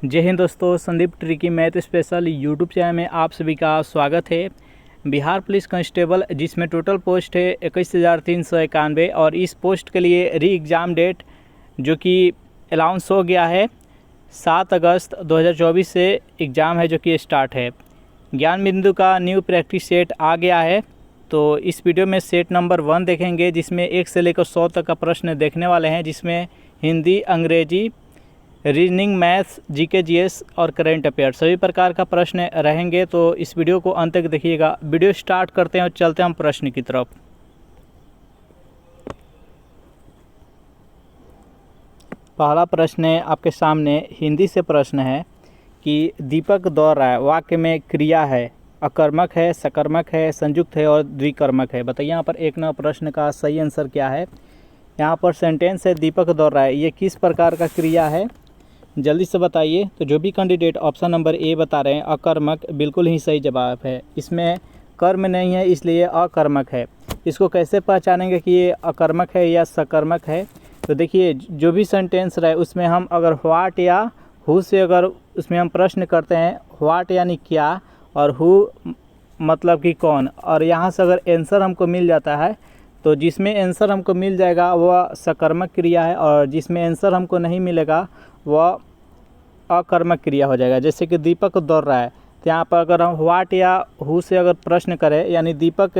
जय हिंद दोस्तों, Sandeep tricky math special YouTube channel में आप सभी का स्वागत है। बिहार पुलिस कांस्टेबल जिसमें टोटल पोस्ट है 21,391 और इस पोस्ट के लिए री एग्ज़ाम डेट जो कि अनाउंस हो गया है 7 अगस्त 2024 से एग्ज़ाम है जो कि स्टार्ट है। ज्ञान बिंदु का न्यू प्रैक्टिस सेट आ गया है, तो इस वीडियो में सेट नंबर 1 देखेंगे जिसमें 1 से लेकर 100 तक का प्रश्न देखने वाले हैं, जिसमें हिंदी, अंग्रेजी, रीजनिंग, मैथ्स, जीके, जीएस और करंट अफेयर सभी प्रकार का प्रश्न रहेंगे। तो इस वीडियो को अंत तक देखिएगा। वीडियो स्टार्ट करते हैं और चलते हैं हम प्रश्न की तरफ। पहला प्रश्न है आपके सामने, हिंदी से प्रश्न है कि दीपक दौड़ रहा है, वाक्य में क्रिया है, अकर्मक है, सकर्मक है, संयुक्त है और द्विकर्मक है। बताइए यहाँ पर 1 नंबर प्रश्न का सही आंसर क्या है। यहाँ पर सेंटेंस है दीपक दौड़ रहा है, ये किस प्रकार का क्रिया है, जल्दी से बताइए। तो जो भी कैंडिडेट ऑप्शन नंबर ए बता रहे हैं अकर्मक, बिल्कुल ही सही जवाब है। इसमें कर्म नहीं है इसलिए अकर्मक है। इसको कैसे पहचानेंगे कि ये अकर्मक है या सकर्मक है। तो देखिए जो भी सेंटेंस रहे उसमें हम अगर व्हाट या हु से अगर उसमें हम प्रश्न करते हैं, व्हाट यानी क्या और हु मतलब कि कौन, और यहाँ से अगर आंसर हमको मिल जाता है तो जिसमें आंसर हमको मिल जाएगा वह सकर्मक क्रिया है और जिसमें आंसर हमको नहीं मिलेगा वह अकर्मक क्रिया हो जाएगा। जैसे कि दीपक दौड़ रहा है, तो यहाँ पर अगर हम व्हाट या हु से अगर प्रश्न करें यानी दीपक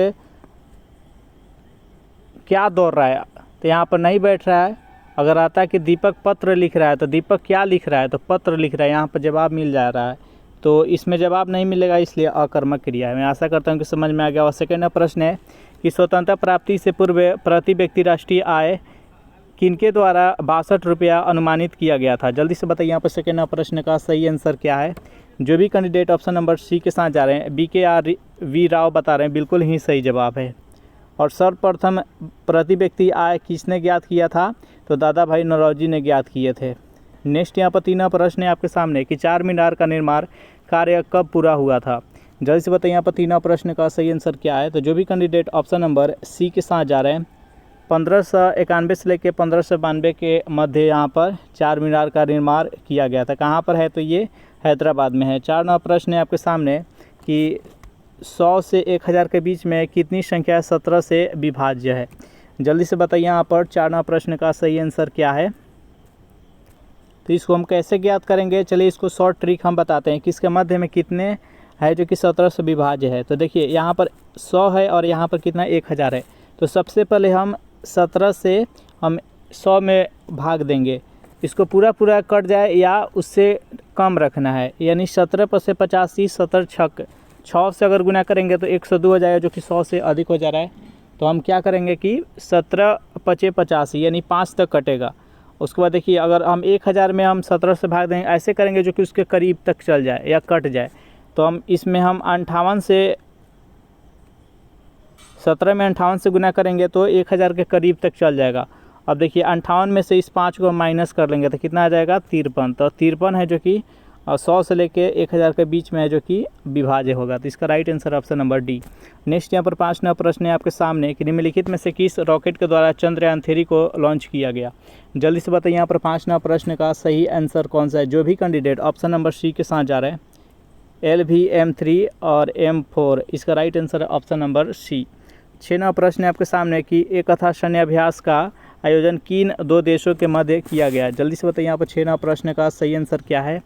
क्या दौड़ रहा है, तो यहाँ पर नहीं बैठ रहा है। अगर आता है कि दीपक पत्र लिख रहा है तो दीपक क्या लिख रहा है, तो पत्र लिख रहा है, यहाँ पर जवाब मिल जा रहा है। तो इसमें जवाब नहीं मिलेगा इसलिए अकर्मक क्रिया है। मैं आशा करता हूँ कि समझ में आ गया। और सेकेंड प्रश्न है कि स्वतंत्रता प्राप्ति से पूर्व प्रति व्यक्ति राष्ट्रीय आय किनके द्वारा 62 रुपया अनुमानित किया गया था। जल्दी से बताइए यहाँ पर सेकेंड प्रश्न का सही आंसर क्या है। जो भी कैंडिडेट ऑप्शन नंबर सी के साथ जा रहे हैं, BKR राव बता रहे हैं, बिल्कुल ही सही जवाब है। और सर्वप्रथम प्रति व्यक्ति आय किसने ज्ञात किया था, तो दादा भाई नौरोजी ने ज्ञात किए थे। नेक्स्ट यहाँ पर 3 प्रश्न है आपके सामने कि 4 मीनार का निर्माण कार्य कब पूरा हुआ था। जल्दी से बताइए यहाँ पर 3 प्रश्न का सही आंसर क्या है। तो जो भी कैंडिडेट ऑप्शन नंबर सी के साथ जा रहे हैं, 1591 से लेकर 1592 के मध्य यहाँ पर 4 मीनार का निर्माण किया गया था। कहाँ पर है, तो ये हैदराबाद में है। 4 नंबर प्रश्न है आपके सामने कि 100 से 1000 के बीच में कितनी संख्या 17 से विभाज्य है। जल्दी से बताइए यहाँ पर 4 नंबर प्रश्न का सही आंसर क्या है। तो इसको हम कैसे ज्ञात करेंगे, चलिए इसको शॉर्ट ट्रिक हम बताते हैं कि इसके मध्य में कितने है जो कि 17 से विभाज्य है। तो देखिए यहाँ पर 100 है और यहाँ पर कितना 1000 है। तो सबसे पहले हम 17 से हम 100 में भाग देंगे, इसको पूरा कट जाए या उससे कम रखना है, यानी 17 पर से 85, 17 छक 6 से अगर गुना करेंगे तो 102 हो जाएगा जो कि 100 से अधिक हो जा रहा है। तो हम क्या करेंगे कि 17 पचे 85 यानी 5 तक कटेगा। उसके बाद देखिए अगर हम 1000 में हम 17 से भाग देंगे, ऐसे करेंगे जो कि उसके करीब तक चल जाए या कट जाए। तो हम इसमें हम 58 से 17 में 58 से गुना करेंगे तो 1000 के करीब तक चल जाएगा। अब देखिए 58 में से इस 5 को माइनस कर लेंगे तो कितना आ जाएगा 53। तो 53 है जो कि 100 से लेके 1000 के बीच में है जो कि विभाज्य होगा। तो इसका right answer option number D. Next यहाँ पर 5 नंबर प्रश्न है आपके सामने कि निम्नलिखित में से किस रॉकेट के द्वारा चंद्रयान 3 को लॉन्च किया गया। जल्दी से बताइए यहाँ पर 5 नंबर प्रश्न का सही आंसर कौन सा है। जो भी कैंडिडेट ऑप्शन नंबर सी के साथ जा रहे हैं, LV, M3 और M4, इसका राइट आंसर है ऑप्शन नंबर सी। 6 नंबर प्रश्न है आपके सामने कि एक कथा सैन्य अभ्यास का आयोजन किन 2 देशों के मध्य किया गया। जल्दी से बताइए यहाँ पर 6 नंबर प्रश्न का सही आंसर क्या है।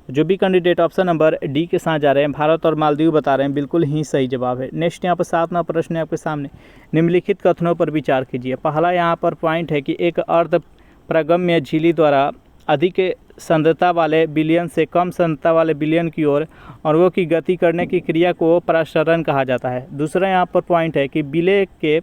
जो भी कैंडिडेट ऑप्शन नंबर डी के साथ जा रहे हैं, भारत और मालदीव बता रहे हैं, बिल्कुल ही सही जवाब है। नेक्स्ट यहाँ पर 7 नंबर प्रश्न है आपके सामने, निम्नलिखित कथनों पर विचार कीजिए। पहला यहाँ पर पॉइंट है कि एक अर्ध प्रगम्य झिल्ली द्वारा अधिक सांद्रता वाले विलयन से कम सांद्रता वाले विलयन की ओर और वो की गति करने की क्रिया को परासरण कहा जाता है। दूसरा यहाँ पर पॉइंट है कि विलय के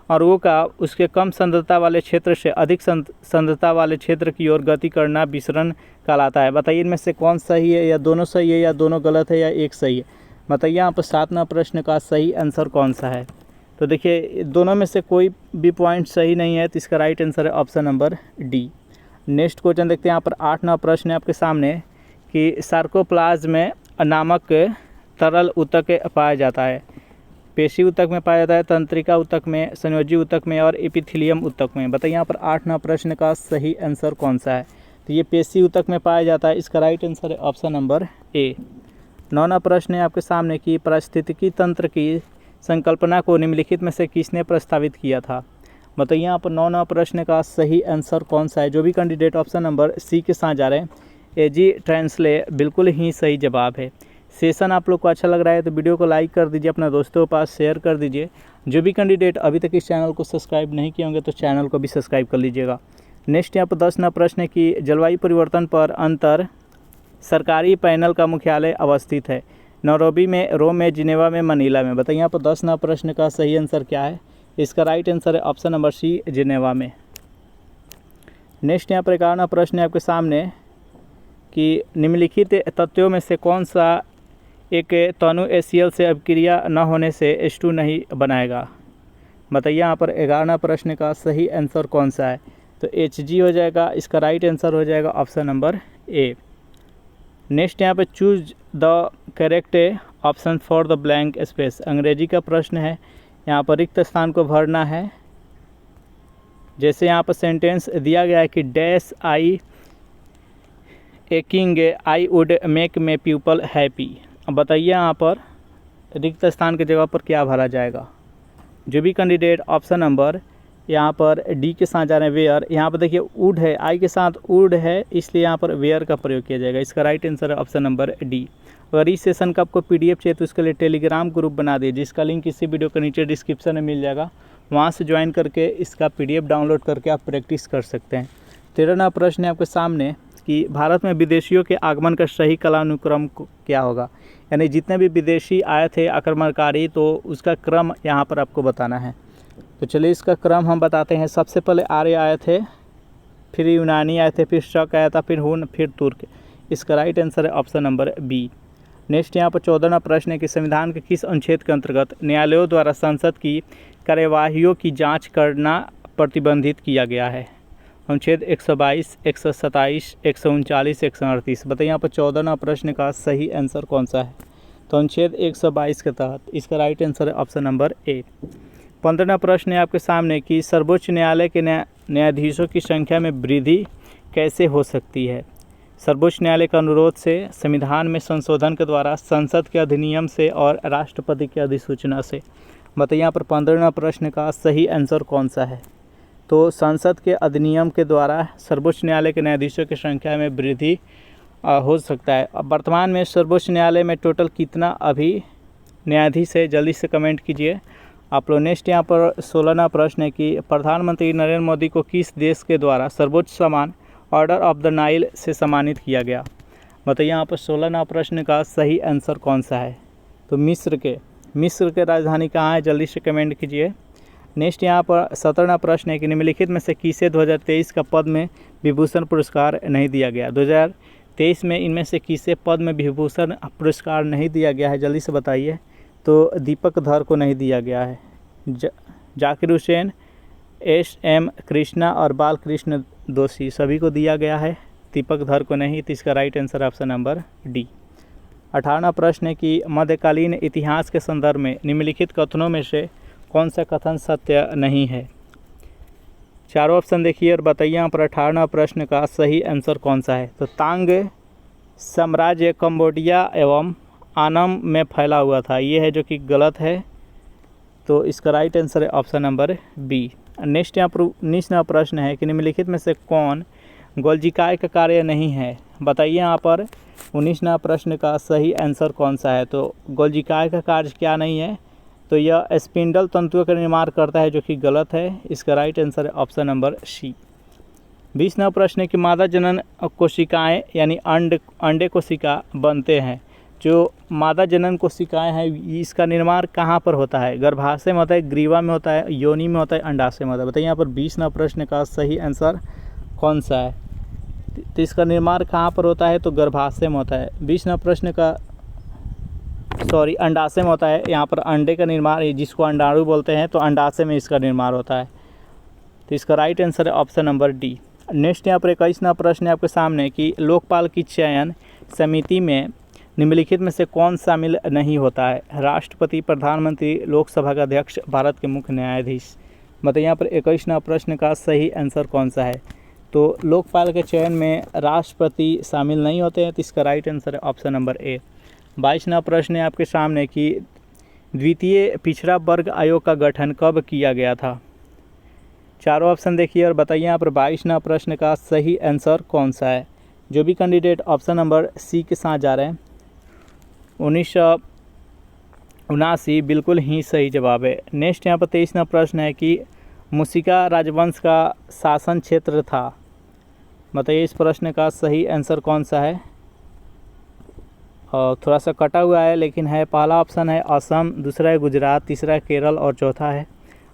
और वो का उसके कम सांद्रता वाले क्षेत्र से अधिक सांद्रता वाले क्षेत्र की ओर गति करना विसरण कहलाता है। बताइए इनमें से कौन सही है, या दोनों सही है, या दोनों गलत है, या एक सही है। बताइए यहाँ पर 7 नंबर प्रश्न का सही आंसर कौन सा है। तो देखिए दोनों में से कोई भी पॉइंट सही नहीं है, तो इसका राइट आंसर है option number D. Next question देखते हैं यहाँ पर 8 नंबर प्रश्न है आपके सामने कि सार्कोप्लाज्म नामक तरल ऊतक पाया जाता है। पेशी ऊतक में पाया जाता है, तंत्रिका ऊतक में, संयोजी ऊतक में और एपिथेलियम ऊतक में। बताइए यहाँ पर 8 नंबर प्रश्न का सही आंसर कौन सा है। तो ये पेशी ऊतक में पाया जाता है। इसका राइट आंसर है ऑप्शन नंबर ए। 9वां प्रश्न है आपके सामने कि पारिस्थितिकी तंत्र की संकल्पना को निम्नलिखित में से किसने प्रस्तावित किया था। बताइए यहाँ पर 9वां प्रश्न का सही आंसर कौन सा है। जो भी कैंडिडेट ऑप्शन नंबर सी के साथ जा रहे हैं, एजी ट्रांसले बिल्कुल ही सही जवाब है। सेशन आप लोग को अच्छा लग रहा है तो वीडियो को लाइक कर दीजिए, अपना दोस्तों के पास शेयर कर दीजिए। जो भी कैंडिडेट अभी तक इस चैनल को सब्सक्राइब नहीं किए होंगे तो चैनल को भी सब्सक्राइब कर लीजिएगा। नेक्स्ट यहाँ पर 10वां प्रश्न है कि जलवायु परिवर्तन पर अंतर सरकारी पैनल का मुख्यालय अवस्थित है। नैरोबी में, रोम में, जिनेवा में, मनीला में। बताइए यहाँ पर 10वां प्रश्न का सही आंसर क्या है। इसका राइट आंसर है ऑप्शन नंबर सी, जिनेवा में। नेक्स्ट यहाँ पर 11वां प्रश्न है आपके सामने कि निम्नलिखित तत्वों में से कौन सा एक तनु एसीएल से अभिक्रिया न होने से H2 नहीं बनाएगा। बताइए यहाँ पर 11वां प्रश्न का सही आंसर कौन सा है। तो Hg हो जाएगा। इसका राइट आंसर हो जाएगा ऑप्शन नंबर ए। नेक्स्ट यहाँ पे choose the correct option for the blank space. अंग्रेजी का प्रश्न है, यहाँ पर रिक्त स्थान को भरना है। जैसे यहाँ पर सेंटेंस दिया गया है कि dash I aching I would make may people happy. अब बताइए यहाँ पर रिक्त स्थान की जगह पर क्या भरा जाएगा। जो भी कैंडिडेट ऑप्शन नंबर यहाँ पर डी के साथ जा रहे हैं, वेयर, यहाँ पर देखिए वुड है, आई के साथ वुड है, इसलिए यहाँ पर वेयर का प्रयोग किया जाएगा। इसका राइट आंसर है ऑप्शन नंबर डी। अगर इस सेशन का आपको पीडीएफ चाहिए तो इसके लिए टेलीग्राम ग्रुप बना दिए, जिसका लिंक इसी वीडियो के नीचे डिस्क्रिप्शन में मिल जाएगा। वहाँ से ज्वाइन करके इसका पीडीएफ डाउनलोड करके आप प्रैक्टिस कर सकते हैं। 13वां प्रश्न है आपके सामने कि भारत में विदेशियों के आगमन का सही कालानुक्रम क्या होगा। यानी जितने भी विदेशी आए थे आक्रमणकारी, तो उसका क्रम यहाँ पर आपको बताना है। तो चलिए इसका क्रम हम बताते हैं। सबसे पहले आर्य आए थे, फिर यूनानी आए थे, फिर शक आया था, फिर हुन, फिर तुर्क। इसका राइट आंसर है ऑप्शन नंबर बी। नेक्स्ट यहाँ पर 14वां प्रश्न है कि संविधान के किस अनुच्छेद के अंतर्गत न्यायालयों द्वारा संसद की कार्यवाहियों की जांच करना प्रतिबंधित किया गया है। अनुच्छेद 122, 127, 139, 138। बताइए यहाँ पर 14वां प्रश्न का सही आंसर कौन सा है। तो अनुच्छेद 122 के तहत। इसका राइट आंसर है ऑप्शन नंबर ए। 15वां प्रश्न है आपके सामने कि सर्वोच्च न्यायालय के न्यायाधीशों की संख्या में वृद्धि कैसे हो सकती है। सर्वोच्च न्यायालय के अनुरोध से, संविधान में संशोधन के द्वारा, संसद के अधिनियम से और राष्ट्रपति की अधिसूचना से। बताइए यहाँ पर 15वां प्रश्न का सही आंसर कौन सा है। तो संसद के अधिनियम के द्वारा सर्वोच्च न्यायालय के न्यायाधीशों की संख्या में वृद्धि हो सकता है। अब वर्तमान में सर्वोच्च न्यायालय में टोटल कितना अभी न्यायाधीश है, जल्दी से कमेंट कीजिए आप लोग। नेक्स्ट यहाँ पर 16वां प्रश्न है कि प्रधानमंत्री नरेंद्र मोदी को किस देश के द्वारा सर्वोच्च सम्मान ऑर्डर ऑफ द नाइल से सम्मानित किया गया। बताइए यहाँ पर 16वां प्रश्न का सही आंसर कौन सा है। तो मिस्र के राजधानी कहाँ है, जल्दी से कमेंट कीजिए। नेक्स्ट यहाँ पर 17वां प्रश्न है कि निम्नलिखित में से किसे 2023 का पद्म विभूषण पुरस्कार नहीं दिया गया। 2023 में इनमें से किसे पद्म विभूषण पुरस्कार नहीं दिया गया है, जल्दी से बताइए। तो दीपक धर को नहीं दिया गया है। जाकिर हुसैन, एस.एम. कृष्णा और बालकृष्ण दोषी सभी को दिया गया है, दीपक धर को नहीं। तो इसका right answer option number D. 18वां प्रश्न है कि मध्यकालीन इतिहास के संदर्भ में निम्नलिखित कथनों में से कौन सा कथन सत्य नहीं है। चारों ऑप्शन देखिए और बताइए यहाँ पर 18वां प्रश्न का सही आंसर कौन सा है। तो तांग साम्राज्य कंबोडिया एवं आनम में फैला हुआ था, ये है जो कि गलत है। तो इसका राइट आंसर है ऑप्शन नंबर बी। नेक्स्ट यहाँ पर 19वां प्रश्न है कि निम्नलिखित में से कौन गोल्जिकाय का कार्य नहीं है। बताइए यहाँ पर 19वां प्रश्न का सही आंसर कौन सा है। तो गोल्जिकाय का कार्य क्या नहीं है। तो यह स्पिंडल तंतुओं का निर्माण करता है, जो कि गलत है। इसका राइट आंसर है ऑप्शन नंबर सी। 20वां प्रश्न है कि मादा जनन कोशिकाएँ यानी अंडे कोशिका बनते हैं। जो मादा जनन कोशिकाएं हैं इसका निर्माण कहाँ पर होता है। गर्भाशय में होता है, ग्रीवा में होता है, योनि में होता है, अंडाशय में होता है। बताइए यहाँ पर 20वां प्रश्न का सही आंसर कौन सा है। तो इसका निर्माण कहाँ पर होता है। तो गर्भाशय में होता है। 20वां प्रश्न का अंडाशय में होता है। यहाँ पर अंडे का निर्माण, जिसको अंडाणु बोलते हैं, तो अंडाशय में इसका निर्माण होता है। तो इसका राइट आंसर है ऑप्शन नंबर डी। नेक्स्ट यहाँ पर 21वां प्रश्न है आपके सामने कि लोकपाल की चयन समिति में निम्नलिखित में से कौन शामिल नहीं होता है। राष्ट्रपति, प्रधानमंत्री, लोकसभा का अध्यक्ष, भारत के मुख्य न्यायाधीश। बताइए यहाँ पर 21वां प्रश्न का सही आंसर कौन सा है। तो लोकपाल के चयन में राष्ट्रपति शामिल नहीं होते हैं, तो इसका राइट आंसर है ऑप्शन नंबर ए। 22वां प्रश्न है आपके सामने कि द्वितीय पिछड़ा वर्ग आयोग का गठन कब किया गया था। चारों ऑप्शन देखिए और बताइए यहाँ पर 22वां प्रश्न का सही आंसर कौन सा है। जो भी कैंडिडेट ऑप्शन नंबर सी के साथ जा रहे हैं 1979 बिल्कुल ही सही जवाब है। नेक्स्ट यहाँ पर 23वां प्रश्न है कि मुशिका राजवंश का शासन क्षेत्र था। बताइए इस प्रश्न का सही आंसर कौन सा है। और थोड़ा सा कटा हुआ है लेकिन है। पहला ऑप्शन है असम, दूसरा है गुजरात, तीसरा है केरल और चौथा है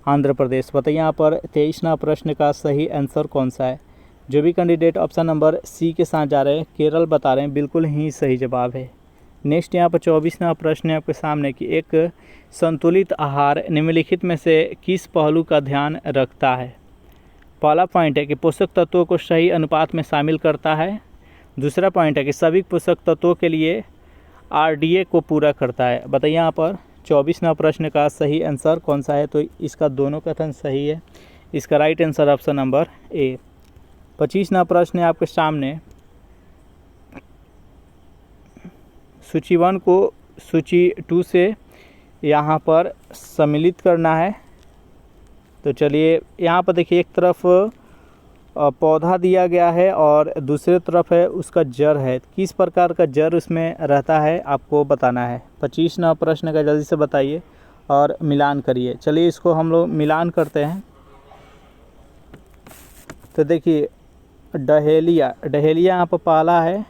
आंध्र प्रदेश। बताइए यहाँ पर 23वां प्रश्न का सही आंसर कौन सा है। जो भी कैंडिडेट ऑप्शन नंबर सी के साथ जा रहे हैं केरल बता रहे हैं, बिल्कुल ही सही जवाब है। नेक्स्ट यहाँ पर 24वां प्रश्न है आपके सामने कि एक संतुलित आहार निम्नलिखित में से किस पहलू का ध्यान रखता है। पहला पॉइंट है कि पोषक तत्वों को सही अनुपात में शामिल करता है। दूसरा पॉइंट है कि सभी पोषक तत्वों के लिए आरडीए को पूरा करता है। बताइए यहाँ पर 24वां प्रश्न का सही आंसर कौन सा है। तो इसका दोनों कथन सही है। इसका right answer option number A. 25वां प्रश्न है आपके सामने सूची 1 को सूची 2 से यहाँ पर सम्मिलित करना है। तो चलिए यहाँ पर देखिए, एक तरफ पौधा दिया गया है और दूसरी तरफ है उसका जड़ है। किस प्रकार का जड़ उसमें रहता है आपको बताना है। 25वां प्रश्न का जल्दी से बताइए और मिलान करिए। चलिए इसको हम लोग मिलान करते हैं। तो देखिए डहेलिया यहाँ पर पहला है।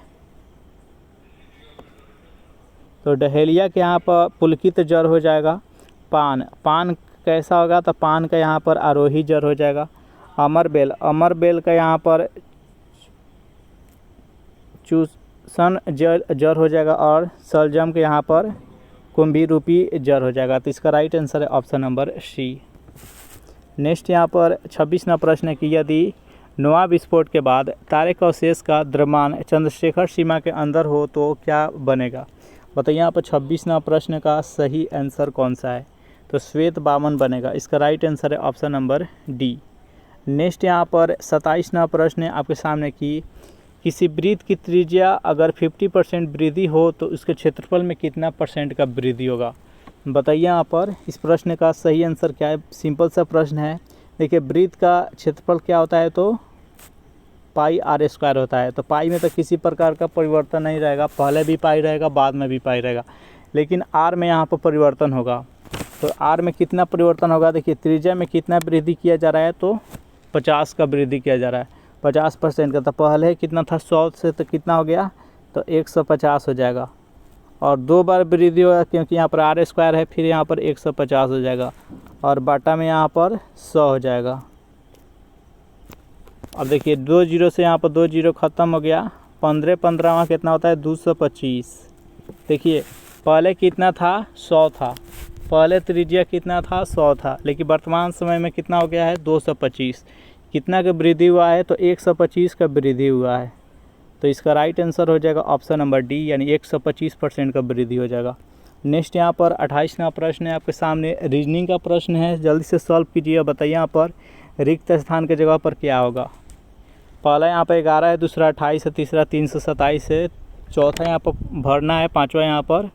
तो डहेलिया के यहाँ पर पुलकित जड़ हो जाएगा। पान कैसा होगा, तो पान का यहाँ पर आरोही जड़ हो जाएगा। अमरबेल का यहाँ पर चूसन जड़ हो जाएगा और सलजम के यहाँ पर कुंभी रूपी जड़ हो जाएगा। तो इसका राइट आंसर है ऑप्शन नंबर सी। नेक्स्ट यहाँ पर 26वां प्रश्न है कि यदि नोआ विस्फोट के बाद तारे का अवशेष का द्रव्यमान चंद्रशेखर सीमा के अंदर हो तो क्या बनेगा। बताइए यहाँ पर 26वां प्रश्न का सही आंसर कौन सा है। तो श्वेत बामन बनेगा। इसका राइट आंसर है ऑप्शन नंबर डी। नेक्स्ट यहाँ पर 27वां प्रश्न है आपके सामने कि किसी वृत्त की त्रिज्या अगर 50% वृद्धि हो तो उसके क्षेत्रफल में कितना % का वृद्धि होगा। बताइए यहाँ पर इस प्रश्न का सही आंसर क्या है। सिंपल सा प्रश्न है। देखिए वृत्त का क्षेत्रफल क्या होता है, तो पाई आर स्क्वायर होता है। तो पाई में तो किसी प्रकार का परिवर्तन नहीं रहेगा, पहले भी पाई रहेगा बाद में भी पाई रहेगा, लेकिन आर में यहाँ पर परिवर्तन होगा। तो आर में कितना परिवर्तन होगा, देखिए त्रिज्या में कितना वृद्धि किया जा रहा है, तो 50 का वृद्धि किया जा रहा है, 50% का। तो पहले कितना था 100 से, तो कितना हो गया, तो 150 हो जाएगा। और 2 बार वृद्धि होगा क्योंकि यहाँ पर आर स्क्वायर है, फिर यहाँ पर 150 हो जाएगा और बाटा में यहाँ पर 100 हो जाएगा। अब देखिए 2 जीरो से यहाँ पर 2 जीरो ख़त्म हो गया। 15 कितना होता है 225। देखिए पहले कितना था 100 था, पहले त्रिज्या कितना था 100 था, लेकिन वर्तमान समय में कितना हो गया है 225। कितना का वृद्धि हुआ है, तो 125 का वृद्धि हुआ है। तो इसका राइट आंसर हो जाएगा ऑप्शन नंबर डी, यानी 125% का वृद्धि हो जाएगा। नेक्स्ट यहाँ पर 28वां प्रश्न है आपके सामने, रीजनिंग का प्रश्न है, जल्दी से सॉल्व कीजिए। बताइए यहाँ पर रिक्त स्थान की जगह पर क्या होगा। पहला यहाँ पर 11 है, दूसरा 28 है, तीसरा 327 है, चौथा यहाँ पर भरना है, पाँचवा यहाँ पर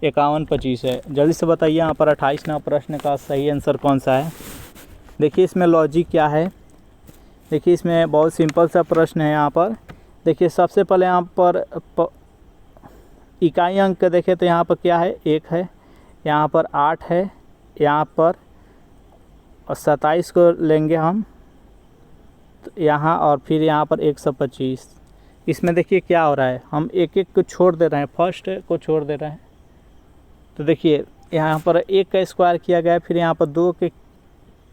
5125 है। जल्दी से बताइए यहाँ पर 28वां प्रश्न का सही आंसर कौन सा है। देखिए इसमें लॉजिक क्या है। देखिए इसमें बहुत सिंपल सा प्रश्न है। यहाँ पर देखिए सबसे पहले यहाँ पर इकाई अंक देखें तो यहाँ पर क्या है 1 है, यहाँ पर 8 है, यहाँ पर 27 को लेंगे हम तो यहाँ, और फिर यहाँ पर 125। इसमें देखिए क्या हो रहा है, हम एक एक को छोड़ दे रहे हैं, फर्स्ट को छोड़ दे रहे हैं। तो देखिए यहाँ पर 1 का स्क्वायर किया गया है, फिर यहाँ पर 2 के,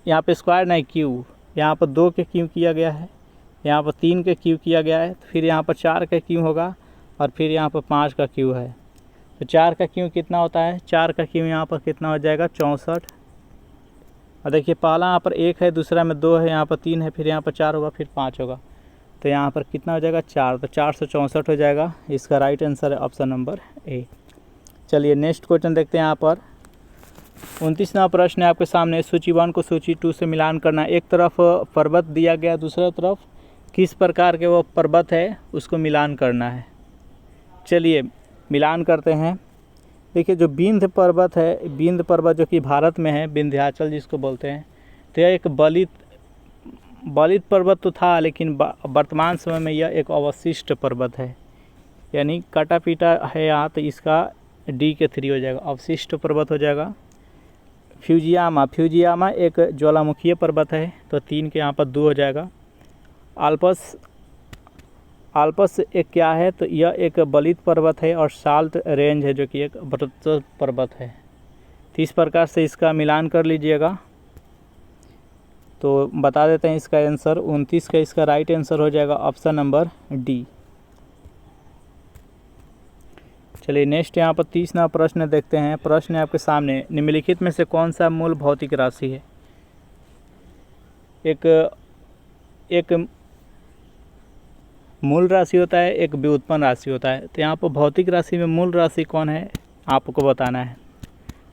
यहाँ पे स्क्वायर नहीं क्यू, यहाँ पर 2 के क्यू किया गया है, यहाँ पर 3 के क्यू किया गया है, फिर यहाँ पर 4 का क्यू होगा और फिर यहाँ पर 5 का क्यू है। तो 4 का क्यू कितना होता है, 4 का क्यू यहाँ पर कितना हो जाएगा 64। और देखिए पहला यहाँ पर 1 है, दूसरा में 2 है, यहाँ पर 3 है, फिर यहाँ पर 4 होगा, फिर 5 होगा। तो यहाँ पर कितना हो जाएगा 4, तो 464 हो जाएगा। इसका राइट आंसर है ऑप्शन नंबर ए। चलिए नेक्स्ट क्वेश्चन देखते हैं। यहाँ पर 29वां प्रश्न है आपके सामने, सूची 1 को सूची 2 से मिलान करना। एक तरफ पर्वत दिया गया, दूसरा तरफ किस प्रकार के वो पर्वत है उसको मिलान करना है। चलिए मिलान करते हैं। देखिए जो विंध्य पर्वत है, विंध्य पर्वत जो कि भारत में है, विंध्याचल जिसको बोलते हैं, तो यह एक बलित पर्वत तो था, लेकिन वर्तमान समय में यह एक अवशिष्ट पर्वत है, यानी काटा पीटा है यहाँ, तो इसका डी के 3 हो जाएगा, अवशिष्ट पर्वत हो जाएगा। फ्यूजियामा एक ज्वालामुखीय पर्वत है, तो 3 के यहाँ पर 2 हो जाएगा। आल्पस एक क्या है, तो यह एक बलित पर्वत है, और साल्ट रेंज है जो कि एक व्रत पर्वत है। तो इस प्रकार से इसका मिलान कर लीजिएगा। तो बता देते हैं इसका आंसर, 29 का इसका राइट आंसर हो जाएगा ऑप्शन नंबर डी। चलिए नेक्स्ट यहाँ पर 30वां प्रश्न देखते हैं। प्रश्न है आपके सामने, निम्नलिखित में से कौन सा मूल भौतिक राशि है। एक मूल राशि होता है, एक व्युत्पन्न राशि होता है। तो यहाँ पर भौतिक राशि में मूल राशि कौन है आपको बताना है।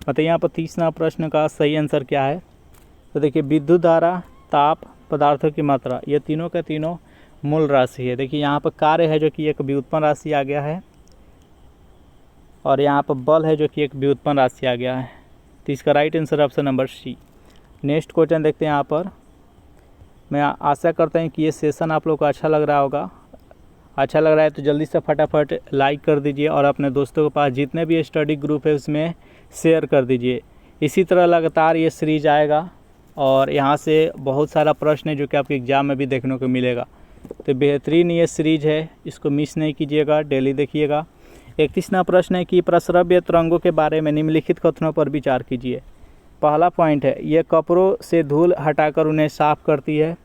मतलब यहाँ पर 30वां प्रश्न का सही आंसर क्या है। तो देखिए विद्युत धारा, ताप, पदार्थों की मात्रा, ये तीनों का तीनों मूल राशि है। देखिए यहाँ पर कार्य है जो कि एक व्युत्पन्न राशि आ गया है, और यहाँ पर बल है जो कि एक व्युत्पन्न राशि आ गया है। तो इसका right answer option number C. Next question देखते हैं। यहाँ पर मैं आशा करता हूँ कि ये सेशन आप लोग को अच्छा लग रहा होगा। अच्छा लग रहा है तो जल्दी से फटाफट लाइक कर दीजिए, और अपने दोस्तों के पास जितने भी स्टडी ग्रुप है उसमें शेयर कर दीजिए। इसी तरह लगातार ये सीरीज आएगा, और यहाँ से बहुत सारा प्रश्न है जो कि आपके एग्ज़ाम में भी देखने को मिलेगा। तो बेहतरीन ये सीरीज है, इसको मिस नहीं कीजिएगा, डेली देखिएगा। 31वां प्रश्न है कि प्रस्रव्य तरंगों के बारे में निम्नलिखित कथनों पर विचार कीजिए। पहला पॉइंट है, ये कपड़ों से धूल हटाकर उन्हें साफ करती है।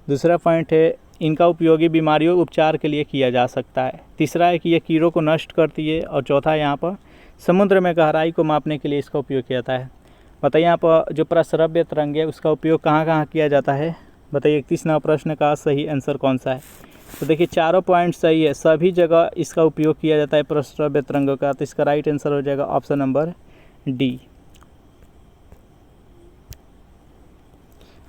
दूसरा पॉइंट है, इनका उपयोगी बीमारियों उपचार के लिए किया जा सकता है। तीसरा है कि ये कीड़ों को नष्ट करती है। और चौथा यहाँ पर समुद्र में गहराई को मापने के लिए इसका उपयोग किया जाता है। बताइए यहाँ पर जो प्रस्रव्य तरंग है उसका उपयोग कहाँ कहाँ किया जाता है। बताइए 31वां प्रश्न का सही आंसर कौन सा है। तो देखिए चारों पॉइंट सही है, सभी जगह इसका उपयोग किया जाता है प्रस्रव्य तरंगों का। तो इसका राइट आंसर हो जाएगा ऑप्शन नंबर डी।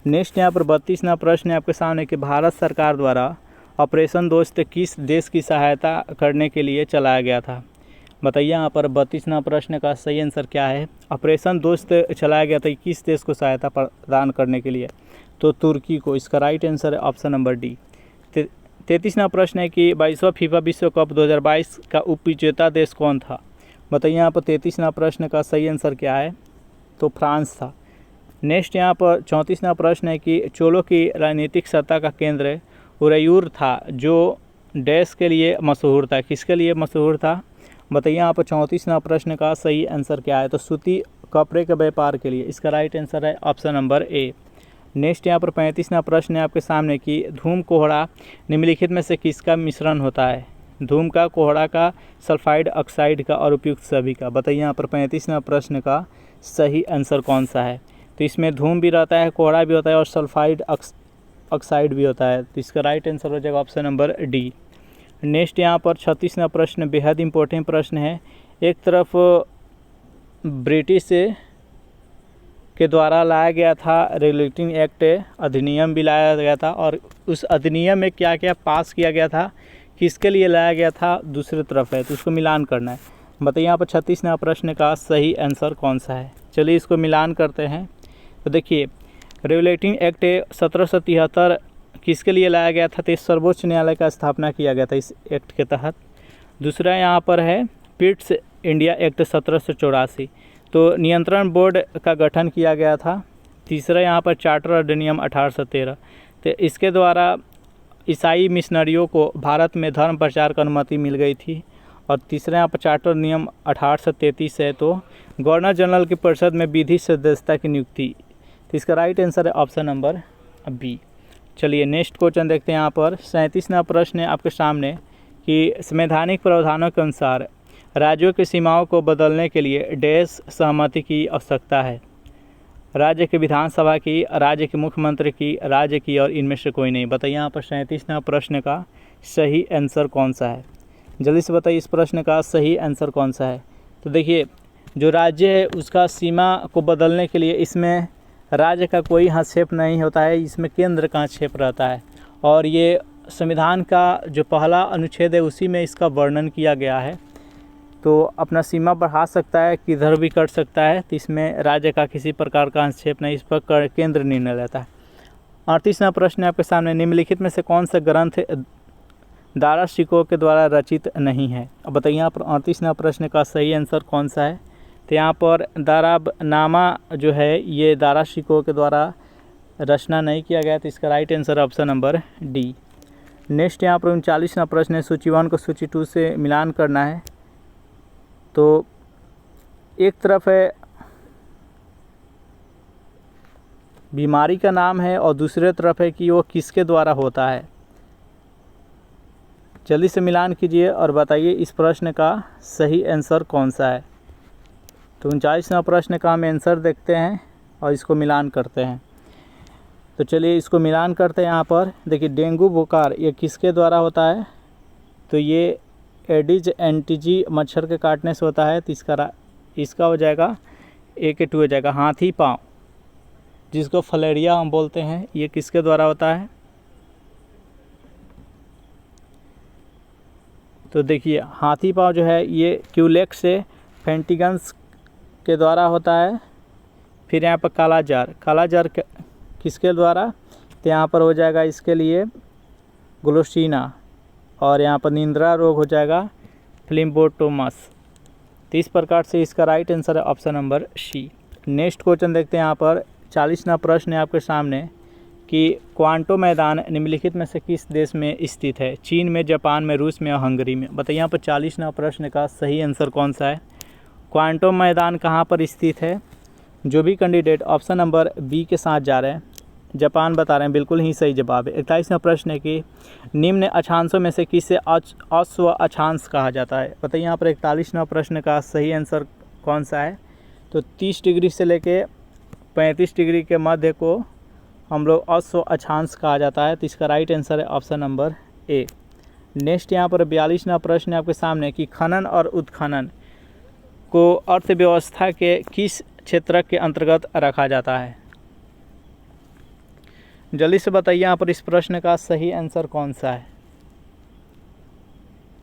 नेक्स्ट यहाँ पर 32वां प्रश्न है आपके सामने कि भारत सरकार द्वारा ऑपरेशन दोस्त किस देश की सहायता करने के लिए चलाया गया था। बताइए यहाँ पर 32वां प्रश्न का सही आंसर क्या है। ऑपरेशन दोस्त चलाया गया था किस देश को सहायता प्रदान करने के लिए, तो तुर्की को। इसका राइट आंसर है ऑप्शन नंबर डी। 33वां प्रश्न है कि 22वां फीफा विश्व कप 2022 का उपविजेता देश कौन था। बताइए यहाँ पर 33वां प्रश्न का सही आंसर क्या है, तो फ्रांस था। नेक्स्ट यहाँ पर 34वां प्रश्न है कि चोलों की राजनीतिक सत्ता का केंद्र उरैयूर था, जो डैश के लिए मशहूर था, किसके लिए मशहूर था। बताइए यहाँ पर 34वां प्रश्न का सही आंसर क्या है, तो सूती कपड़े के व्यापार के लिए। इसका राइट आंसर है ऑप्शन नंबर ए। नेक्स्ट यहाँ पर 35वां प्रश्न है आपके सामने कि धूम कोहड़ा निम्नलिखित में से किसका मिश्रण होता है। धूम का, कोहड़ा का, सल्फाइड ऑक्साइड का और उपयुक्त सभी का। बताइए यहाँ पर 35वां प्रश्न का सही आंसर कौन सा है। तो इसमें धूम भी रहता है, कोहड़ा भी होता है, और सल्फाइड ऑक्साइड भी होता है। तो इसका राइट आंसर हो जाएगा ऑप्शन नंबर डी। नेक्स्ट यहाँ पर 36वां प्रश्न बेहद इंपॉर्टेंट प्रश्न है। एक तरफ ब्रिटिश के द्वारा लाया गया था रेगुलेटिंग एक्ट, अधिनियम भी लाया गया था, और उस अधिनियम में क्या क्या पास किया गया था, किसके लिए लाया गया था, दूसरी तरफ है, तो उसको मिलान करना है। बताइए यहाँ पर 36वां प्रश्न का सही आंसर कौन सा है। चलिए इसको मिलान करते हैं। तो देखिए रेगुलेटिंग एक्ट 1773 किसके लिए लाया गया था, तो सर्वोच्च न्यायालय का स्थापना किया गया था इस एक्ट के तहत। दूसरा यहाँ पर है पिट्स इंडिया एक्ट 1784, तो नियंत्रण बोर्ड का गठन किया गया था। तीसरा यहाँ पर चार्टर अधिनियम 1813, तो इसके द्वारा ईसाई मिशनरियों को भारत में धर्म प्रचार की अनुमति मिल गई थी। और तीसरा यहाँ पर चार्टर नियम 1833 है, तो गवर्नर जनरल की परिषद में विधि सदस्यता की नियुक्ति। तो इसका राइट आंसर है ऑप्शन नंबर बी। चलिए नेक्स्ट क्वेश्चन देखते हैं। यहाँ पर 37वां प्रश्न है आपके सामने कि संवैधानिक प्रावधानों के अनुसार राज्यों की सीमाओं को बदलने के लिए डैश सहमति की आवश्यकता है। राज्य की विधानसभा की, राज्य के मुख्यमंत्री की, राज्य की, और इनमें से कोई नहीं। बताइए यहाँ पर 37वां प्रश्न का सही आंसर कौन सा है। जल्दी से बताइए इस प्रश्न का सही आंसर कौन सा है। तो देखिए जो राज्य है उसका सीमा को बदलने के लिए इसमें राज्य का कोई हस्तक्षेप नहीं होता है, इसमें केंद्र का हस्तक्षेप रहता है। और ये संविधान का जो पहला अनुच्छेद है उसी में इसका वर्णन किया गया है। तो अपना सीमा बढ़ा सकता है, किधर भी कर सकता है, तो इसमें राज्य का किसी प्रकार का हस्तक्षेप नहीं, इस पर केंद्र निर्णय लेता है। 38वां प्रश्न आपके सामने, निम्नलिखित में से कौन सा ग्रंथ दारा शिकोह के द्वारा रचित नहीं है? अब बताइए यहाँ पर 38वां प्रश्न का सही आंसर कौन सा है? तो यहाँ पर दारानामा जो है ये दारा शिकोह के द्वारा रचना नहीं किया गया, तो इसका right answer option number D. Next यहाँ पर 39वां प्रश्न है, सूची 1 को सूची 2 से मिलान करना है। तो एक तरफ है बीमारी का नाम है और दूसरे तरफ है कि वो किसके द्वारा होता है। जल्दी से मिलान कीजिए और बताइए इस प्रश्न का सही आंसर कौन सा है। तो 39वां प्रश्न का हम आंसर देखते हैं और इसको मिलान करते हैं। तो चलिए इसको मिलान करते हैं। यहाँ पर देखिए डेंगू बुखार ये किसके द्वारा होता है? तो ये एडिज एंटीजी मच्छर के काटने से होता है। तो इसका हो जाएगा ए के 2 हो जाएगा। हाथी पाँव जिसको फलेरिया हम बोलते हैं, ये किसके द्वारा होता है? तो देखिए हाथी पाँव जो है ये क्यूलेक्स से फेंटिगन्स के द्वारा होता है। फिर यहाँ पर कालाजार किसके द्वारा? तो यहाँ पर हो जाएगा इसके लिए ग्लोसिना। और यहाँ पर निंद्रा रोग हो जाएगा फ्लिम्बोटोमस। तो इस प्रकार से इसका राइट आंसर है option number C. Next question देखते हैं। यहाँ पर 40वां प्रश्न है आपके सामने कि क्वांटो मैदान निम्नलिखित में से किस देश में स्थित है? चीन में, जापान में, रूस में और हंगरी में। बताइए यहाँ पर 40वां प्रश्न का सही आंसर कौन सा है? क्वांटो मैदान कहाँ पर स्थित है? जो भी कैंडिडेट ऑप्शन नंबर बी के साथ जा रहे हैं, जापान बता रहे हैं, बिल्कुल ही सही जवाब है। 41वां प्रश्न है कि निम्न अक्षांशों में से किसे अश्व अक्षांश कहा जाता है? बताइए यहाँ पर 41वां प्रश्न का सही आंसर कौन सा है? तो 30 डिग्री से लेके 35 डिग्री के मध्य को हम लोग अश्व अक्षांश कहा जाता है। तो इसका राइट आंसर है ऑप्शन नंबर ए। नेक्स्ट यहाँ पर 42वां प्रश्न है आपके सामने कि खनन और उत्खनन को अर्थव्यवस्था के किस क्षेत्र के अंतर्गत रखा जाता है? जल्दी से बताइए यहाँ पर इस प्रश्न का सही आंसर कौन सा है?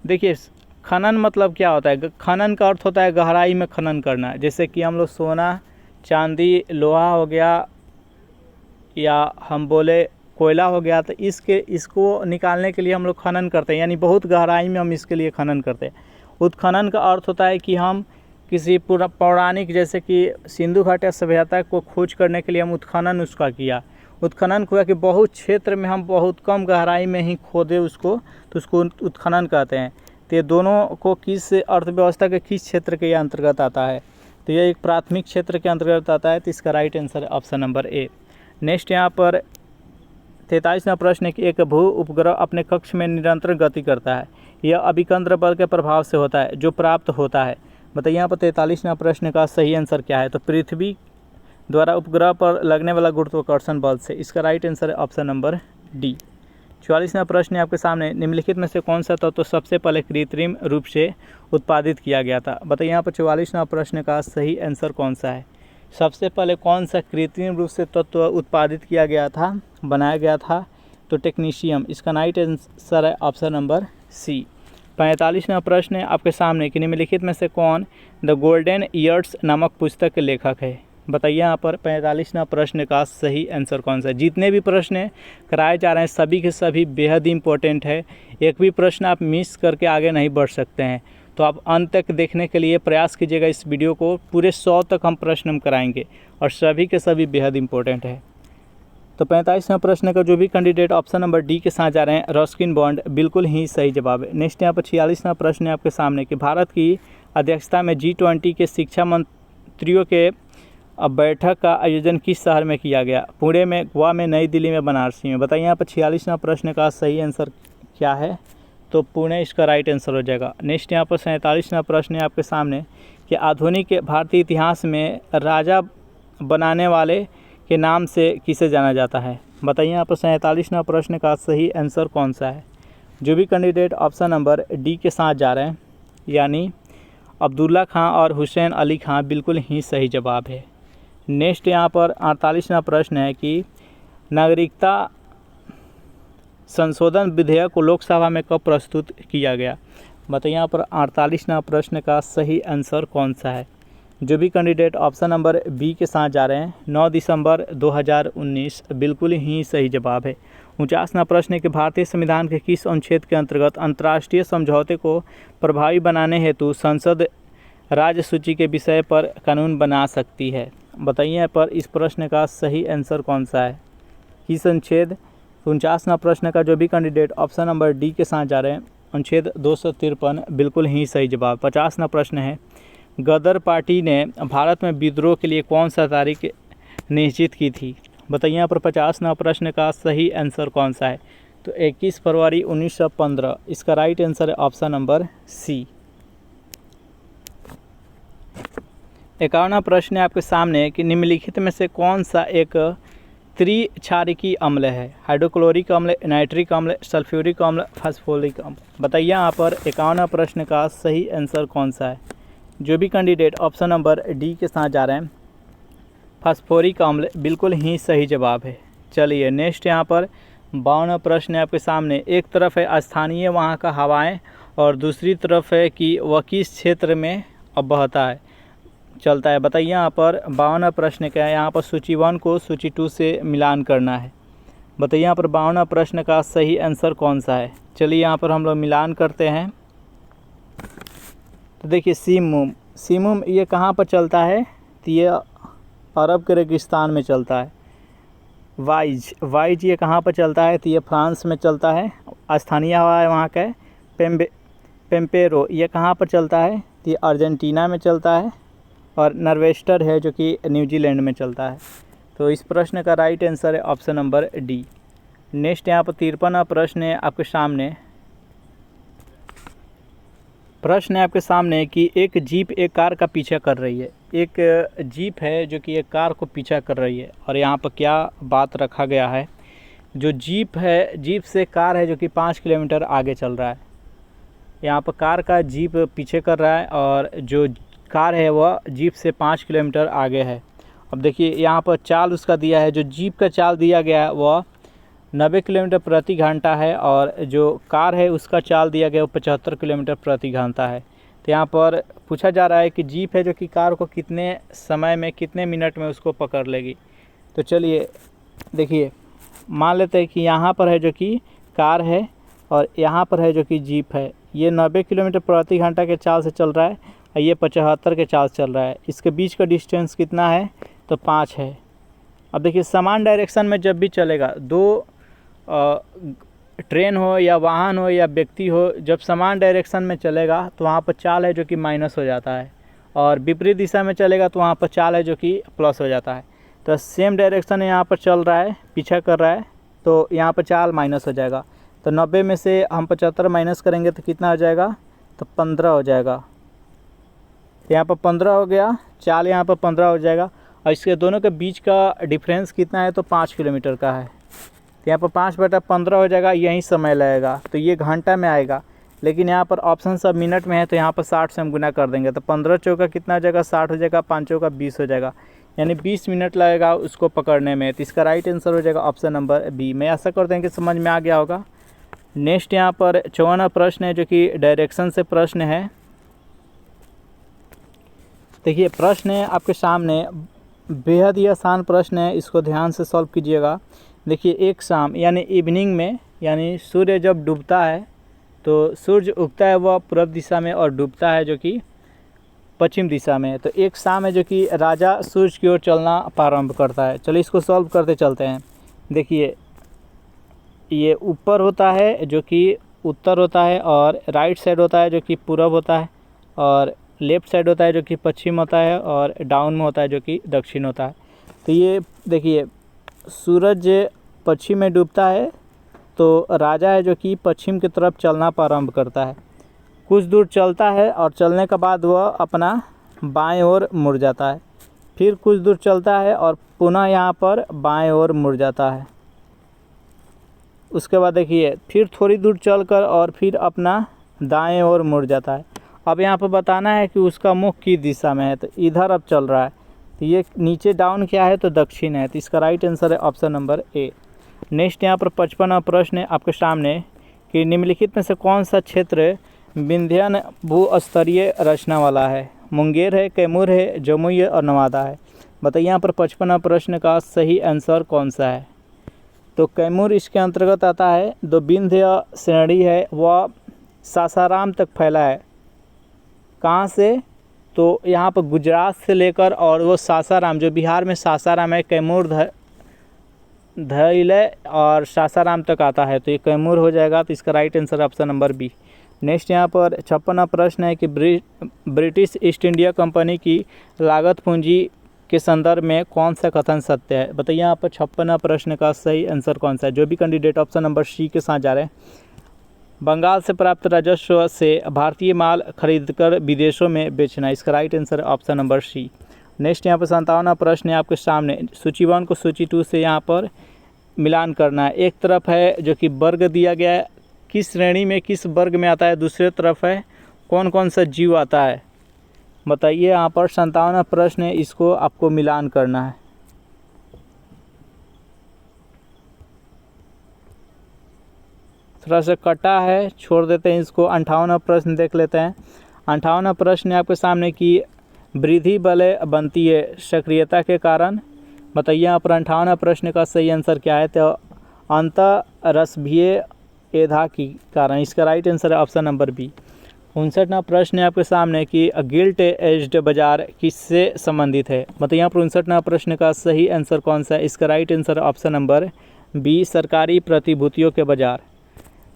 देखिए खनन मतलब क्या होता है? खनन का अर्थ होता है गहराई में खनन करना। जैसे कि हम लोग सोना, चांदी, लोहा हो गया या हम बोले कोयला हो गया, तो इसको निकालने के लिए हम लोग खनन करते हैं, यानी बहुत गहराई में हम इसके लिए खनन करते हैं। उत्खनन का अर्थ होता है कि हम किसी पूरा पौराणिक जैसे कि सिंधु घाटी सभ्यता को खोज करने के लिए हम उत्खनन उसका किया। उत्खनन हुआ कि बहुत क्षेत्र में हम बहुत कम गहराई में ही खोदे उसको, तो उसको उत्खनन कहते हैं। तो ये दोनों को किस अर्थव्यवस्था के किस क्षेत्र के अंतर्गत आता है? तो यह एक प्राथमिक क्षेत्र के अंतर्गत आता है। तो इसका राइट आंसर है ऑप्शन नंबर ए। नेक्स्ट यहाँ पर 43वां प्रश्न है कि एक भू उपग्रह अपने कक्ष में निरंतर गति करता है, यह अभिकेंद्र बल के प्रभाव से होता है जो प्राप्त होता है। बताइए यहाँ पर 43वां प्रश्न का सही आंसर क्या है? तो पृथ्वी द्वारा उपग्रह पर लगने वाला गुरुत्वाकर्षण बल से। इसका राइट आंसर है ऑप्शन नंबर डी। 44वां प्रश्न है आपके सामने, निम्नलिखित में से कौन सा तत्व सबसे पहले कृत्रिम रूप से उत्पादित किया गया था? बताइए यहाँ पर 44वां प्रश्न का सही आंसर कौन सा है? सबसे पहले कौन सा कृत्रिम रूप से तत्व उत्पादित किया गया था, बनाया गया था? तो टेक्नीशियम। इसका राइट आंसर है ऑप्शन नंबर सी। 45वां प्रश्न है आपके सामने कि निम्नलिखित में से कौन द गोल्डन ईयर्स नामक पुस्तक के लेखक है? बताइए यहाँ पर 45वां प्रश्न का सही आंसर कौन सा है? जितने भी प्रश्न कराए जा रहे हैं सभी के सभी बेहद इंपॉर्टेंट है। एक भी प्रश्न आप मिस करके आगे नहीं बढ़ सकते हैं। तो आप अंत तक देखने के लिए प्रयास कीजिएगा इस वीडियो को। पूरे 100 तक हम प्रश्न कराएंगे और सभी के सभी बेहद इंपॉर्टेंट है। तो 45वां प्रश्न का जो भी कैंडिडेट ऑप्शन नंबर डी के साथ जा रहे हैं, रस्किन बॉन्ड, बिल्कुल ही सही जवाब है। नेक्स्ट यहाँ पर 46वां प्रश्न है आपके सामने कि भारत की अध्यक्षता में G20 के शिक्षा मंत्रियों के बैठक का आयोजन किस शहर में किया गया? पुणे में, गोवा में, नई दिल्ली में, बनारसी में। बताइए यहाँ पर 46वां प्रश्न का सही आंसर क्या है? तो पुणे इसका राइट आंसर हो जाएगा। नेक्स्ट यहाँ पर 47वां प्रश्न है आपके सामने कि आधुनिक भारतीय इतिहास में राजा बनाने वाले के नाम से किसे जाना जाता है? बताइए यहाँ पर 47वां प्रश्न का सही आंसर कौन सा है? जो भी कैंडिडेट ऑप्शन नंबर डी के साथ जा रहे हैं, यानी अब्दुल्ला खां और हुसैन अली खां, बिल्कुल ही सही जवाब है। नेक्स्ट यहाँ पर 48वां प्रश्न है कि नागरिकता संशोधन विधेयक को लोकसभा में कब प्रस्तुत किया गया? बताइए यहाँ पर 48वां प्रश्न का सही आंसर कौन सा है? जो भी कैंडिडेट ऑप्शन नंबर बी के साथ जा रहे हैं, 9 दिसंबर 2019 बिल्कुल ही सही जवाब है। 49वां प्रश्न है कि भारतीय संविधान के किस अनुच्छेद के अंतर्गत अंतर्राष्ट्रीय समझौते को प्रभावी बनाने हेतु संसद राज्य सूची के विषय पर कानून बना सकती है? बताइए यहाँ पर इस प्रश्न का सही आंसर कौन सा है, किस अनुच्छेद? 49वां प्रश्न का जो भी कैंडिडेट ऑप्शन नंबर डी के साथ जा रहे हैं, अनुच्छेद 253 बिल्कुल ही सही जवाब। 50वां प्रश्न है, गदर पार्टी ने भारत में विद्रोह के लिए कौन सा तारीख निश्चित की थी? बताइए यहाँ पर 50वां प्रश्न का सही आंसर कौन सा है? तो 21 फरवरी 1915 इसका राइट आंसर है ऑप्शन नंबर सी। 51वां प्रश्न है आपके सामने कि निम्नलिखित में से कौन सा एक त्रिक्षारिकी अम्ल है? हाइड्रोक्लोरिक अम्ल, नाइट्रिक अम्ल, सल्फ्यूरिक अम्ल, फास्फोरिक अम्ल। बताइए यहाँ पर 51वां प्रश्न का सही आंसर कौन सा है? जो भी कैंडिडेट ऑप्शन नंबर डी के साथ जा रहे हैं, फास्फोरिक अम्ल बिल्कुल ही सही जवाब है। चलिए नेक्स्ट यहाँ पर 52वां प्रश्न है आपके सामने। एक तरफ है स्थानीय वहाँ का हवाएं और दूसरी तरफ है कि वह किस क्षेत्र में बहता है, चलता है। बताइए यहाँ पर 52वां प्रश्न क्या है? यहाँ पर सूची 1 को सूची 2 से मिलान करना है। बताइए यहाँ पर 52वां प्रश्न का सही आंसर कौन सा है? चलिए यहाँ पर हम लोग मिलान करते हैं। तो देखिए सीमुम ये कहाँ पर चलता है? तो ये अरब के रेगिस्तान में चलता है। वाइज ये कहाँ पर चलता है? तो ये फ्रांस में चलता है, स्थानीय हवा है वहाँ का। पेम्पेरो ये कहाँ पर चलता है? तो ये अर्जेंटीना में चलता है। और नॉर्वेस्टर है जो कि न्यूजीलैंड में चलता है। तो इस प्रश्न का राइट आंसर है ऑप्शन नंबर डी। नेक्स्ट यहाँ पर 53वां प्रश्न है आपके सामने। प्रश्न है आपके सामने कि एक जीप एक कार का पीछा कर रही है। एक जीप है जो कि एक कार को पीछा कर रही है और यहाँ पर क्या बात रखा गया है? जो जीप है, जीप से कार है जो कि 5 किलोमीटर आगे चल रहा है। यहाँ पर कार का जीप पीछे कर रहा है और जो कार है वह जीप से 5 किलोमीटर आगे है। अब देखिए यहाँ पर चाल उसका दिया है, जो जीप का चाल दिया गया है वह 90 किलोमीटर प्रति घंटा है और जो कार है उसका चाल दिया गया वो 75 किलोमीटर प्रति घंटा है। तो यहाँ पर पूछा जा रहा है कि जीप है जो कि कार को कितने समय में, कितने मिनट में उसको पकड़ लेगी। तो चलिए देखिए, मान लेते हैं कि यहाँ पर है जो कि कार है और यहाँ पर है जो कि जीप है। ये 90 किलोमीटर प्रति घंटा के चाल से चल रहा है और ये 75 के चाल से चल रहा है। इसके बीच का डिस्टेंस कितना है? तो 5 है। अब देखिए समान डायरेक्शन में जब भी चलेगा, दो ट्रेन हो या वाहन हो या व्यक्ति हो, जब समान डायरेक्शन में चलेगा तो वहाँ पर चाल है जो कि माइनस हो जाता है और विपरीत दिशा में चलेगा तो वहाँ पर चाल है जो कि प्लस हो जाता है। तो सेम डायरेक्शन यहाँ पर चल रहा है, पीछा कर रहा है, तो यहाँ पर चाल माइनस हो जाएगा। तो 90 में से हम 75 माइनस करेंगे तो कितना हो जाएगा? तो 15 हो जाएगा। यहाँ पर 15 हो गया, चाल यहाँ पर 15 हो जाएगा और इसके दोनों के बीच का डिफरेंस कितना है? तो 5 किलोमीटर का है। तो यहाँ पर 5/15 हो जाएगा, यही समय लगेगा। तो ये घंटा में आएगा, लेकिन यहाँ पर ऑप्शन सब मिनट में है तो यहाँ पर 60 से हम गुना कर देंगे। तो 15 चौका कितना हो जाएगा? 60 हो जाएगा, 5 चौका 20 हो जाएगा, यानी 20 मिनट लगेगा उसको पकड़ने में। तो इसका राइट आंसर हो जाएगा ऑप्शन नंबर बी। मैं आशा करते हैं कि समझ में आ गया होगा। नेक्स्ट यहाँ पर 54वां प्रश्न है जो कि डायरेक्शन से प्रश्न है। देखिए प्रश्न है आपके सामने, बेहद ही आसान प्रश्न है, इसको ध्यान से सॉल्व कीजिएगा। देखिए एक शाम यानी इवनिंग में, यानी सूर्य जब डूबता है तो सूर्य उगता है वह पूर्व दिशा में और डूबता है जो कि पश्चिम दिशा में। तो एक शाम है जो कि राजा सूर्य की ओर चलना प्रारंभ करता है। चलिए इसको सॉल्व करते चलते हैं। देखिए ये ऊपर होता है जो कि उत्तर होता है और राइट साइड होता है जो कि पूर्व होता है और लेफ़्ट साइड होता है जो कि पश्चिम होता है और डाउन में होता है जो कि दक्षिण होता है। तो ये देखिए सूरज पश्चिम में डूबता है तो राजा है जो कि पश्चिम की तरफ चलना प्रारंभ करता है। कुछ दूर चलता है और चलने के बाद वह अपना बाएं ओर मुड़ जाता है। फिर कुछ दूर चलता है और पुनः यहाँ पर बाएं ओर मुड़ जाता है। उसके बाद देखिए फिर थोड़ी दूर चलकर और फिर अपना दाएं ओर मुड़ जाता है। अब यहाँ पर बताना है कि उसका मुख किस दिशा में है। तो इधर अब चल रहा है, तो ये नीचे डाउन क्या है? तो दक्षिण है। तो इसका राइट आंसर है ऑप्शन नंबर ए। नेक्स्ट यहाँ पर 55वां प्रश्न है आपके सामने कि निम्नलिखित में से कौन सा क्षेत्र विंध्यन भूस्तरीय रचना वाला है? मुंगेर है, कैमूर है, जमुई है और नवादा है। बताइए यहाँ पर 55वां प्रश्न का सही आंसर कौन सा है? तो कैमूर इसके अंतर्गत आता है। जो विंध्य श्रेणी है वह सासाराम तक फैला है। कहाँ से? तो यहाँ पर गुजरात से लेकर और वो सासाराम, जो बिहार में सासाराम है, कैमूर धैलय और सासाराम तक आता है, तो ये कैमूर हो जाएगा। तो इसका right answer option number B. Next यहाँ पर 56वां प्रश्न है कि ब्रिटिश ईस्ट इंडिया कंपनी की लागत पूंजी के संदर्भ में कौन सा कथन सत्य है? बताइए यहाँ पर 56वां प्रश्न का सही आंसर कौन सा है? जो भी कैंडिडेट ऑप्शन नंबर सी के साथ जा रहे हैं। बंगाल से प्राप्त राजस्व से भारतीय माल खरीदकर विदेशों में बेचना, इसका right answer option number C. Next यहाँ पर 57वां प्रश्न है आपके सामने। सूची 1 को सूची 2 से यहाँ पर मिलान करना है। एक तरफ है जो कि वर्ग दिया गया है, किस श्रेणी में किस वर्ग में आता है। दूसरे तरफ है कौन कौन सा जीव आता है। बताइए यहाँ पर 57वां प्रश्न है, इसको आपको मिलान करना है। थोड़ा सा कटा है, छोड़ देते हैं इसको। 58वां प्रश्न देख लेते हैं। 58वां प्रश्न है आपके सामने कि वृद्धि बल बनती है सक्रियता के कारण। बताइए यहाँ पर 58वां प्रश्न का सही आंसर क्या है? तो अंतररसभीय एधा के कारण, इसका राइट आंसर है ऑप्शन नंबर बी। 59वां प्रश्न है आपके सामने कि गिल्ट एज्ड बाजार किससे संबंधित है? बताइए यहाँ पर 59वां प्रश्न का सही आंसर कौन सा है? इसका right answer option number B, सरकारी प्रतिभूतियों के बाजार।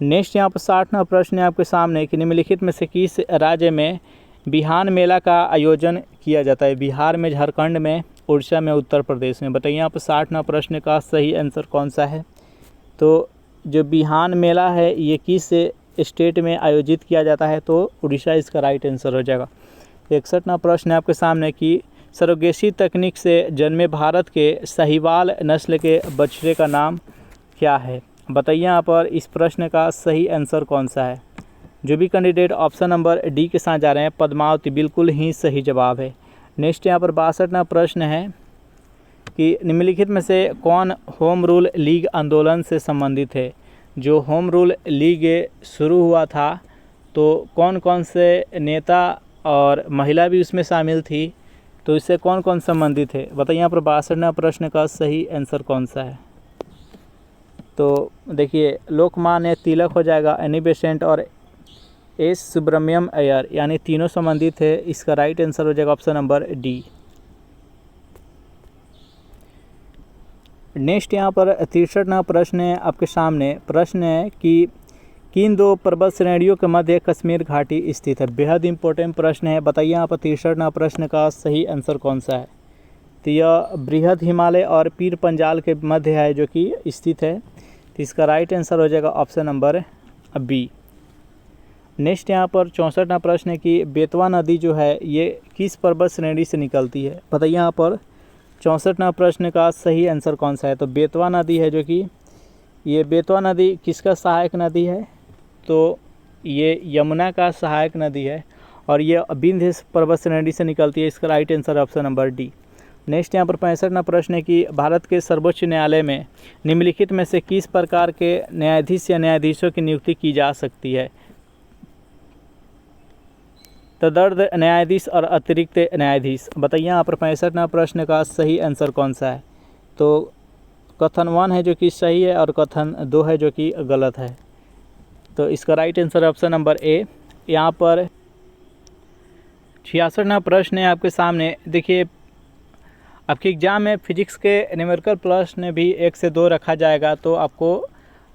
नेक्स्ट यहाँ पर 60वां प्रश्न है आपके सामने कि निम्नलिखित में से किस राज्य में बिहान मेला का आयोजन किया जाता है? बिहार में, झारखंड में, उड़ीसा में, उत्तर प्रदेश में। बताइए यहाँ पर 60वां प्रश्न का सही आंसर कौन सा है? तो जो बिहान मेला है ये किस स्टेट में आयोजित किया जाता है? तो उड़ीसा इसका राइट आंसर हो जाएगा। 61वां प्रश्न है आपके सामने कि सरोगेसी तकनीक से जन्मे भारत के साहिवाल नस्ल के बछड़े का नाम क्या है? बताइए यहाँ पर इस प्रश्न का सही आंसर कौन सा है? जो भी कैंडिडेट ऑप्शन नंबर डी के साथ जा रहे हैं, पद्मावती, बिल्कुल ही सही जवाब है। नेक्स्ट यहाँ पर 62वां प्रश्न है कि निम्नलिखित में से कौन होम रूल लीग आंदोलन से संबंधित है? जो होम रूल लीग शुरू हुआ था तो कौन कौन से नेता और महिला भी उसमें शामिल थी, तो इससे कौन कौन संबंधित है? बताइए यहाँ पर 62वां प्रश्न का सही आंसर कौन सा है? तो देखिए, लोकमान्य तिलक हो जाएगा, एनी बेसेंट और एस सुब्रमण्यम अय्यर, यानी तीनों संबंधित है। इसका राइट आंसर हो जाएगा ऑप्शन नंबर डी। नेक्स्ट यहाँ पर 63वां प्रश्न है आपके सामने। प्रश्न है कि किन दो पर्वत श्रेणियों के मध्य कश्मीर घाटी स्थित है? बेहद इंपॉर्टेंट प्रश्न है। बताइए यहाँ पर 63वां प्रश्न का सही आंसर कौन सा है? तो यह बृहद हिमालय और पीर पंजाल के मध्य है जो कि स्थित है। तो इसका राइट आंसर हो जाएगा ऑप्शन नंबर बी। नेक्स्ट यहाँ पर 64वां प्रश्न है कि बेतवा नदी जो है ये किस पर्वत श्रेणी से निकलती है? बताइए यहाँ पर 64वां प्रश्न का सही आंसर कौन सा है? तो बेतवा नदी है जो कि ये बेतवा नदी किसका सहायक नदी है? तो ये यमुना का सहायक नदी है और ये विंध्य पर्वत श्रेणी से निकलती है। इसका right answer option number D. Next यहाँ पर 65वां प्रश्न है कि भारत के सर्वोच्च न्यायालय में निम्नलिखित में से किस प्रकार के न्यायाधीश या न्यायाधीशों की नियुक्ति की जा सकती है? तदर्थ न्यायाधीश और अतिरिक्त न्यायाधीश। बताइए यहाँ पर 65वां प्रश्न का सही आंसर कौन सा है? तो कथन 1 है जो कि सही है और कथन 2 है जो कि गलत है। तो इसका राइट आंसर ऑप्शन नंबर ए। यहाँ पर 66वां प्रश्न है आपके सामने। देखिए, आपके एग्ज़ाम में फिजिक्स के न्यूमेरिकल प्रश्न भी 1 से 2 रखा जाएगा, तो आपको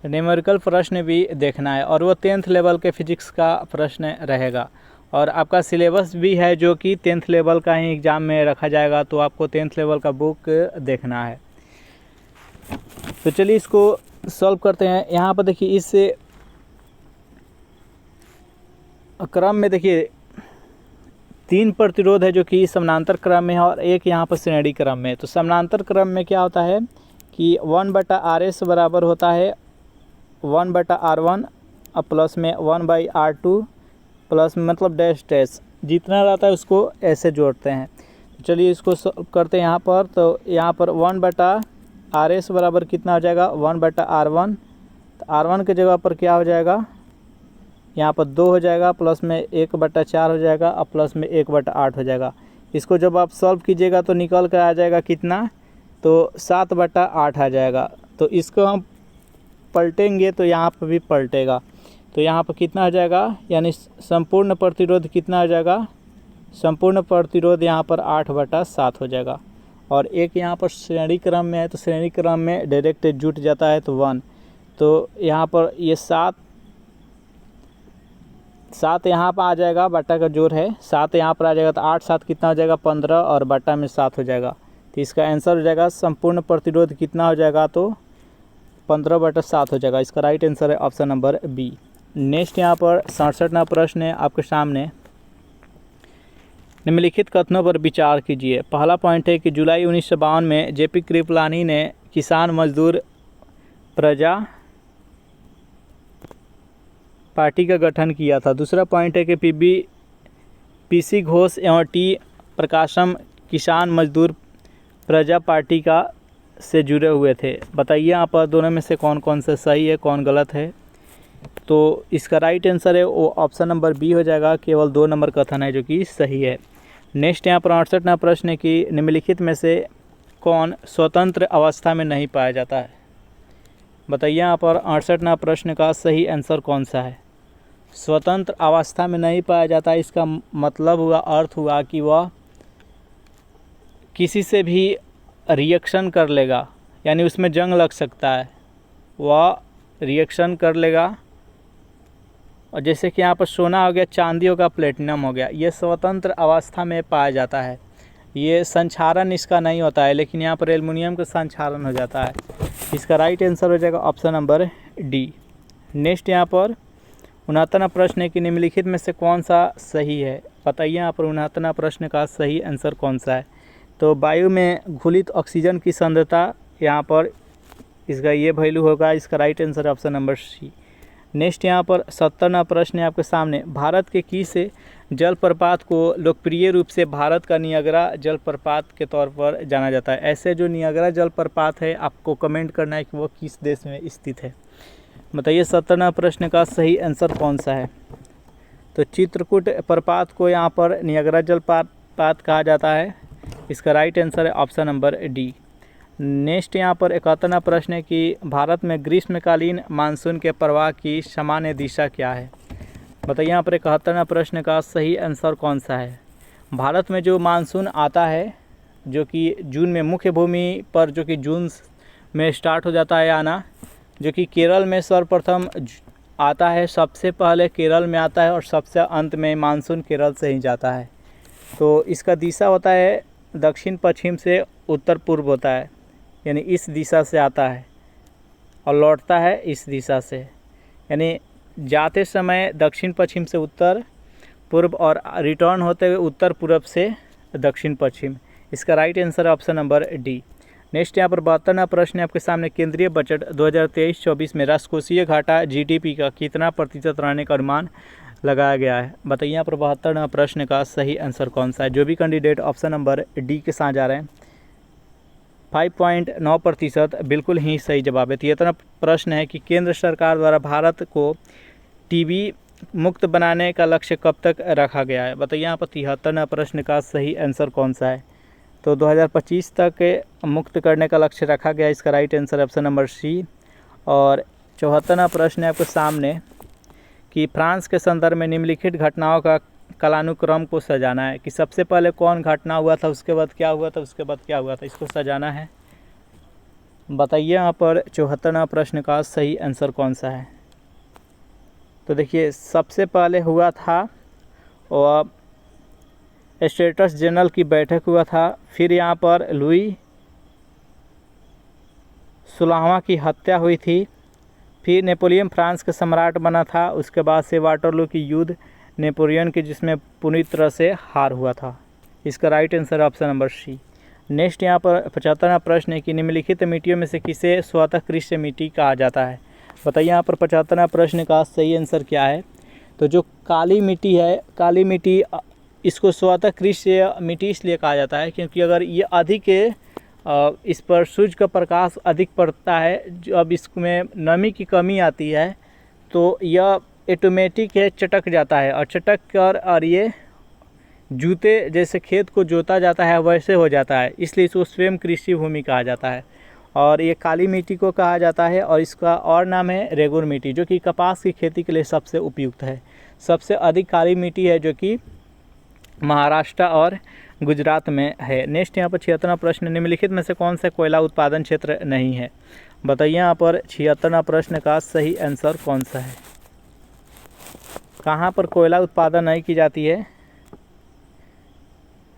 न्यूमेरिकल प्रश्न भी देखना है और वो 10th लेवल के फिजिक्स का प्रश्न रहेगा। और आपका सिलेबस भी है जो कि 10th लेवल का ही एग्ज़ाम में रखा जाएगा, तो आपको 10th लेवल का बुक देखना है। तो चलिए इसको सॉल्व करते हैं। यहाँ पर देखिए, इस क्रम में देखिए 3 प्रतिरोध है जो कि समानांतर क्रम में है और एक यहाँ पर श्रेणी क्रम में। तो समानांतर क्रम में क्या होता है कि 1/RS बराबर होता है 1/R1 और प्लस में 1/R2 प्लस मतलब डैश डैश, जितना रहता है उसको ऐसे जोड़ते हैं। चलिए इसको करते हैं यहाँ पर। तो यहाँ पर 1/R आर एस बराबर कितना हो जाएगा 1/r1। तो r1 के जगह पर क्या हो जाएगा, यहाँ पर 2 हो जाएगा, प्लस में 1/4 हो जाएगा और प्लस में 1/8 हो जाएगा। इसको जब आप सॉल्व कीजिएगा तो निकल कर आ जाएगा कितना, तो 7/8 आ जाएगा। तो इसको हम पलटेंगे तो यहाँ पर भी पलटेगा, तो यहाँ पर कितना हो जाएगा, यानी संपूर्ण प्रतिरोध कितना हो जाएगा, संपूर्ण प्रतिरोध यहाँ पर 8/7 हो जाएगा। और एक यहाँ पर श्रेणी क्रम में है तो श्रेणी क्रम में डायरेक्ट जुट जाता है तो 1, तो यहाँ पर ये 7 यहाँ पर आ जाएगा, बट्टा का जोड़ है 7 यहाँ पर आ जाएगा, तो 8 7 कितना हो जाएगा 15 और बट्टा में 7 हो जाएगा। तो इसका आंसर हो जाएगा संपूर्ण प्रतिरोध कितना हो जाएगा, तो 15/7 हो जाएगा। इसका राइट आंसर है ऑप्शन नंबर बी। नेक्स्ट यहाँ पर 67वां प्रश्न है आपके सामने। निम्नलिखित कथनों पर विचार कीजिए। पहला पॉइंट है कि जुलाई 1952 में जेपी कृपलानी ने किसान मजदूर प्रजा पार्टी का गठन किया था। दूसरा पॉइंट है कि पीसी घोष एवं टी प्रकाशम किसान मजदूर प्रजा पार्टी का से जुड़े हुए थे। बताइए यहाँ पर दोनों में से कौन कौन सा सही है, कौन गलत है। तो इसका राइट आंसर है वो ऑप्शन नंबर बी हो जाएगा, केवल 2 नंबर कथन है जो कि सही है। नेक्स्ट यहाँ पर 68वां प्रश्न है कि निम्नलिखित में से कौन स्वतंत्र अवस्था में नहीं पाया जाता है। बताइए यहाँ पर 68वां प्रश्न का सही आंसर कौन सा है। स्वतंत्र अवस्था में नहीं पाया जाता, इसका मतलब हुआ, अर्थ हुआ कि वह किसी से भी रिएक्शन कर लेगा, यानी उसमें जंग लग सकता है, वह रिएक्शन कर लेगा। और जैसे कि यहाँ पर सोना हो गया, चांदी होगा, प्लेटिनम हो गया, ये स्वतंत्र अवस्था में पाया जाता है। ये संक्षारण इसका नहीं होता है, लेकिन यहाँ पर एल्युमिनियम का संक्षारण हो जाता है। इसका राइट आंसर हो जाएगा ऑप्शन नंबर डी। नेक्स्ट यहाँ पर 69वां प्रश्न है कि निम्नलिखित में से कौन सा सही है। बताइए यहाँ पर 69वां प्रश्न का सही आंसर कौन सा है। तो वायु में घुलित ऑक्सीजन की सांद्रता, यहाँ पर इसका ये वैल्यू होगा। इसका right answer option number C. Next यहाँ पर 70वां प्रश्न है आपके सामने। भारत के किस जलप्रपात को लोकप्रिय रूप से भारत का नियाग्रा जलप्रपात के तौर पर जाना जाता है। ऐसे जो नियाग्रा जलप्रपात है आपको कमेंट करना है कि वो किस देश में स्थित है। बताइए 70वां प्रश्न का सही आंसर कौन सा है। तो चित्रकूट प्रपात को यहाँ पर नियाग्रा जलप्रपात कहा जाता है। इसका राइट आंसर है ऑप्शन नंबर डी। नेक्स्ट यहाँ पर 71वां प्रश्न है कि भारत में ग्रीष्मकालीन मानसून के प्रवाह की सामान्य दिशा क्या है। बताइए यहाँ पर 71वां प्रश्न का सही आंसर कौन सा है। भारत में जो मानसून आता है, जो कि जून में मुख्य भूमि पर, जो कि जून में स्टार्ट हो जाता है आना, जो कि केरल में सर्वप्रथम आता है, सबसे पहले केरल में आता है और सबसे अंत में मानसून केरल से ही जाता है। तो इसका दिशा होता है दक्षिण पश्चिम से उत्तर पूर्व होता है, यानी इस दिशा से आता है और लौटता है इस दिशा से, यानी जाते समय दक्षिण पश्चिम से उत्तर पूर्व और रिटर्न होते हुए उत्तर पूर्व से दक्षिण पश्चिम। इसका राइट आंसर है ऑप्शन नंबर डी। नेक्स्ट यहाँ पर 72वां प्रश्न है आपके सामने। केंद्रीय बजट 2023-24 में राजकोषीय घाटा जीडीपी का कितना प्रतिशत रहने का अनुमान लगाया गया है। बताइए यहाँ पर 72वां प्रश्न का सही आंसर कौन सा है। जो भी कैंडिडेट ऑप्शन नंबर डी के साथ जा रहे हैं, 5.9% बिल्कुल ही सही जवाब है। 73वां प्रश्न है कि केंद्र सरकार द्वारा भारत को टीबी मुक्त बनाने का लक्ष्य कब तक रखा गया है। बताइए यहाँ पर 73वां प्रश्न का सही आंसर कौन सा है। तो 2025 तक मुक्त करने का लक्ष्य रखा गया। इसका right answer option number C. और 74वां प्रश्न है आपके सामने कि फ्रांस के संदर्भ में निम्नलिखित घटनाओं का कालानुक्रम को सजाना है, कि सबसे पहले कौन घटना हुआ था, उसके बाद क्या हुआ था, उसके बाद क्या हुआ था, इसको सजाना है। बताइए यहाँ पर 74वां प्रश्न का सही आंसर कौन सा है। तो देखिए सबसे पहले हुआ था और स्टेटस जनरल की बैठक हुआ था, फिर यहाँ पर लुई 16वां की हत्या हुई थी, फिर नेपोलियन फ्रांस का सम्राट बना था, उसके बाद से वाटरलू की युद्ध नेपोलियन की, जिसमें पूरी तरह से हार हुआ था। इसका right answer option number C. Next यहाँ पर 75वां प्रश्न है कि निम्नलिखित मिट्टियों में से किसे स्वतः कृष्ण मिट्टी कहा जाता है। बताइए यहाँ पर 75वां प्रश्न का सही आंसर क्या है। तो जो काली मिट्टी है, काली मिट्टी, इसको स्वतः कृष्ण मिट्टी इसलिए कहा जाता है क्योंकि अगर ये अधिक इस पर सूर्य का प्रकाश अधिक पड़ता है। जो अब इसमें नमी की कमी आती है तो यह ऑटोमेटिक है चटक जाता है, और चटक कर और ये जूते जैसे खेत को जोता जाता है वैसे हो जाता है, इसलिए इसको स्वयं कृषि भूमि कहा जाता है। और ये काली मिट्टी को कहा जाता है, और इसका और नाम है रेगुर मिट्टी, जो कि कपास की खेती के लिए सबसे उपयुक्त है। सबसे अधिक काली मिट्टी है जो कि महाराष्ट्र और गुजरात में है। नेक्स्ट यहाँ पर 76वां प्रश्न, निम्नलिखित में से कौन सा कोयला उत्पादन क्षेत्र नहीं है? बताइए यहाँ पर 76वां प्रश्न का सही आंसर कौन सा है? कहाँ पर कोयला उत्पादन नहीं की जाती है?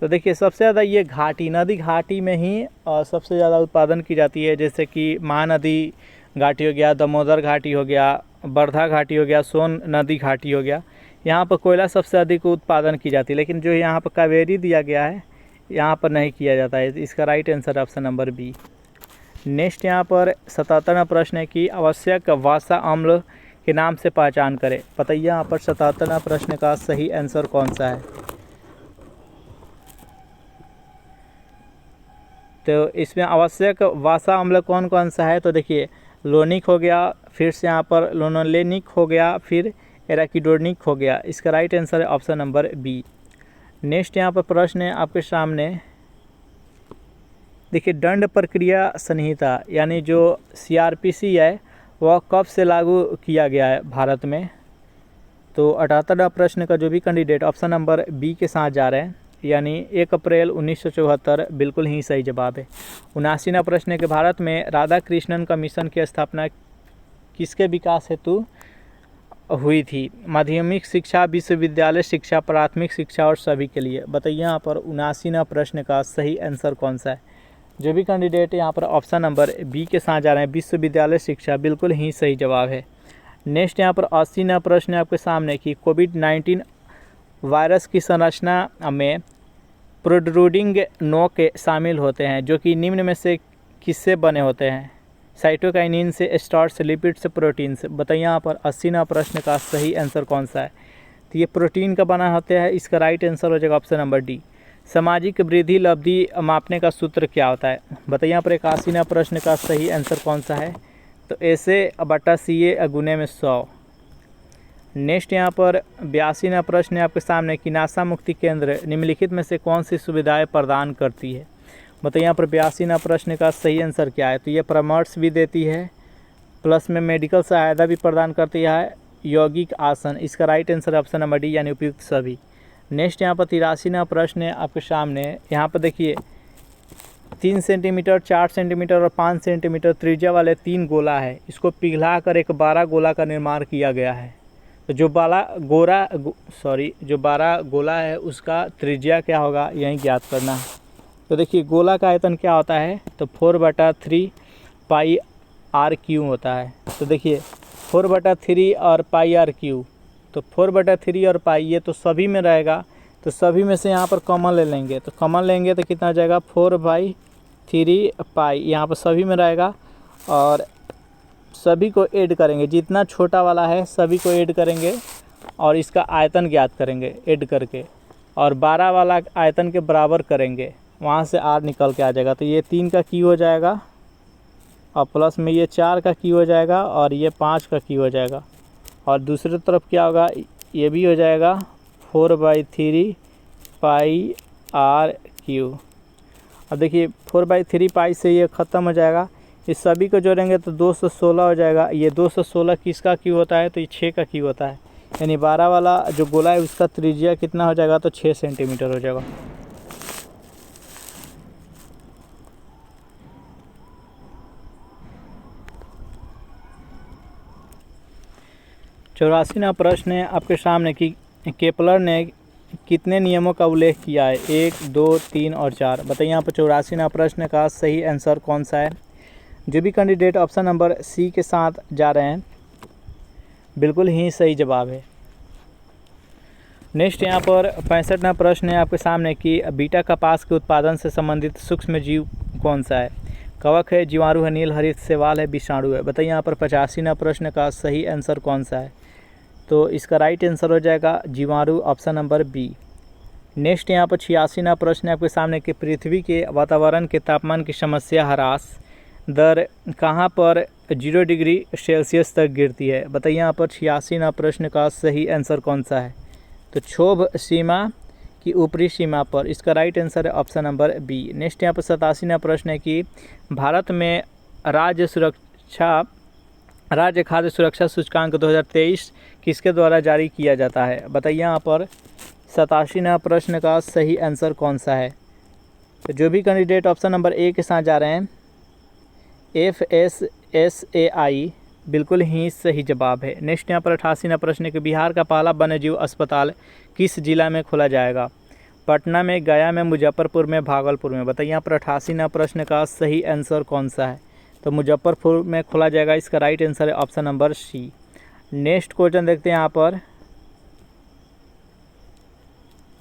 तो देखिए सबसे ज़्यादा ये घाटी, नदी घाटी में ही सबसे ज़्यादा उत्पादन की जाती है, जैसे कि महानदी घाटी हो गया, दामोदर घाटी हो गया, वर्धा घाटी हो गया, सोन नदी घाटी हो गया। यहाँ पर कोयला सबसे अधिक उत्पादन की जाती है, लेकिन जो यहाँ पर कावेरी दिया गया है यहाँ पर नहीं किया जाता है। इसका right answer option number B. Next यहाँ पर 77वां प्रश्न है कि आवश्यक वसा अम्ल के नाम से पहचान करें। बताइए यहाँ पर 77वां प्रश्न का सही आंसर कौन सा है? तो इसमें आवश्यक वसा अम्ल कौन कौन सा है? तो देखिए लोनिक हो गया, फिर से यहाँ पर लोनोलेनिक हो गया, फिर एराकिडोनिक हो गया। इसका राइट आंसर है ऑप्शन नंबर बी। नेक्स्ट यहाँ पर प्रश्न है आपके सामने, देखिए दंड प्रक्रिया संहिता यानी जो CRPC है वह कब से लागू किया गया है भारत में? तो 78वां प्रश्न का जो भी कैंडिडेट ऑप्शन नंबर बी के साथ जा रहे हैं, यानी 1 अप्रैल 1974 बिल्कुल ही सही जवाब है। 79वां प्रश्न है कि भारत में राधा कृष्णन का मिशन की स्थापना किसके विकास हेतु हुई थी? माध्यमिक शिक्षा, विश्वविद्यालय शिक्षा, प्राथमिक शिक्षा और सभी के लिए। बताइए यहाँ पर 79वां प्रश्न का सही आंसर कौन सा है? जो भी कैंडिडेट यहाँ पर ऑप्शन नंबर बी के साथ जा रहे हैं, विश्वविद्यालय शिक्षा, बिल्कुल ही सही जवाब है। नेक्स्ट यहाँ पर 80वां प्रश्न है आपके सामने कि कोविड-19 वायरस की संरचना में प्रोट्रूडिंग नोक शामिल होते हैं, जो कि निम्न में से किससे बने होते हैं? साइटोकाइनिन से, स्टार्च से, लिपिड से, प्रोटीन से। बताइए यहाँ पर 80वां प्रश्न का सही आंसर कौन सा है? तो ये प्रोटीन का बना होता है। इसका राइट आंसर हो जाएगा ऑप्शन नंबर डी। सामाजिक वृद्धि लब्धि मापने का सूत्र क्या होता है? बताइए यहाँ पर 81वां प्रश्न का सही आंसर कौन सा है? तो SA/CA गुने में 100। नेक्स्ट यहाँ पर 82वां प्रश्न है आपके सामने कि नासा मुक्ति केंद्र निम्नलिखित में से कौन सी सुविधाएं प्रदान करती है? बताइए यहाँ पर 82वां प्रश्न का सही आंसर क्या है? तो ये परामर्श भी देती है, प्लस में मेडिकल सहायता भी प्रदान करती है, यौगिक आसन। इसका right answer option number D यानी उपयुक्त सभी। नेक्स्ट यहाँ पर 83वां प्रश्न है आपके सामने। यहाँ पर देखिए 3 सेंटीमीटर, 4 सेंटीमीटर और 5 सेंटीमीटर त्रिज्या वाले 3 गोला है, इसको पिघला कर एक 12 गोला का निर्माण किया गया है। तो जो 12 गोला है उसका त्रिज्या क्या होगा यही ज्ञात करना है। तो देखिए गोला का आयतन क्या होता है? तो 4/3 पाई r³ होता है। तो देखिए 4/3 और पाई r³, तो 4/3 और पाई ये तो सभी में रहेगा, तो सभी में से यहाँ पर कॉमन ले लेंगे, तो कॉमन लेंगे तो कितना हो जाएगा? 4/3 पाई यहाँ पर सभी में रहेगा, और सभी को ऐड करेंगे, जितना छोटा वाला है सभी को ऐड करेंगे और इसका आयतन ज्ञात करेंगे ऐड करके, और 12 वाला आयतन के बराबर करेंगे, वहाँ से r निकल के आ जाएगा। तो ये 3 का Q हो जाएगा, और प्लस में ये 4 का Q हो जाएगा, और ये 5 का Q हो जाएगा, और दूसरी तरफ क्या होगा? ये भी हो जाएगा 4/3 पाई r³। अब देखिए 4/3 पाई से ये ख़त्म हो जाएगा, इस सभी को जोड़ेंगे तो 216 हो जाएगा। ये 216 किसका Q होता है? तो ये 6 का Q होता है, यानी 12 वाला जो गोला है उसका त्रिज्या कितना हो जाएगा? तो 6 सेंटीमीटर हो जाएगा। चौरासीवां प्रश्न है आपके सामने कि केपलर ने कितने नियमों का उल्लेख किया है? 1, 2, 3 और 4। बताइए यहाँ पर 84वां प्रश्न का सही आंसर कौन सा है? जो भी कैंडिडेट ऑप्शन नंबर सी के साथ जा रहे हैं बिल्कुल ही सही जवाब है। नेक्स्ट यहाँ पर 65वां प्रश्न है आपके सामने कि बीटा कपास के उत्पादन से संबंधित सूक्ष्म जीव कौन सा है? कवक है, जीवाणु है, नील हरित शैवाल है, विषाणु है। बताइए यहाँ पर 85वां प्रश्न का सही आंसर कौन सा है? तो इसका राइट आंसर हो जाएगा जीवाणु, ऑप्शन नंबर बी। नेक्स्ट यहाँ पर 86वां प्रश्न है आपके सामने कि पृथ्वी के वातावरण के तापमान की समस्या ह्रास दर कहाँ पर 0 डिग्री सेल्सियस तक गिरती है। बताइए यहाँ पर 86वां प्रश्न का सही आंसर कौन सा है। तो क्षोभ सीमा की ऊपरी सीमा पर, इसका राइट आंसर है ऑप्शन नंबर बी। नेक्स्ट यहाँ पर 87वां प्रश्न है कि भारत में राज्य खाद्य सुरक्षा सूचकांक 2023 किसके द्वारा जारी किया जाता है। बताइए यहाँ पर 87वां प्रश्न का सही आंसर कौन सा है। तो जो भी कैंडिडेट ऑप्शन नंबर ए के साथ जा रहे हैं FSSAI बिल्कुल ही सही जवाब है। नेक्स्ट यहाँ पर 88वां प्रश्न है कि बिहार का पहला वन्यजीव अस्पताल किस जिला में खोला जाएगा। पटना में, गया में, मुजफ्फरपुर में, भागलपुर में। बताइए यहाँ पर 88वां प्रश्न का सही आंसर कौन सा है। तो मुजफ्फरपुर में खोला जाएगा, इसका राइट आंसर है option number C. Next question देखते हैं यहाँ पर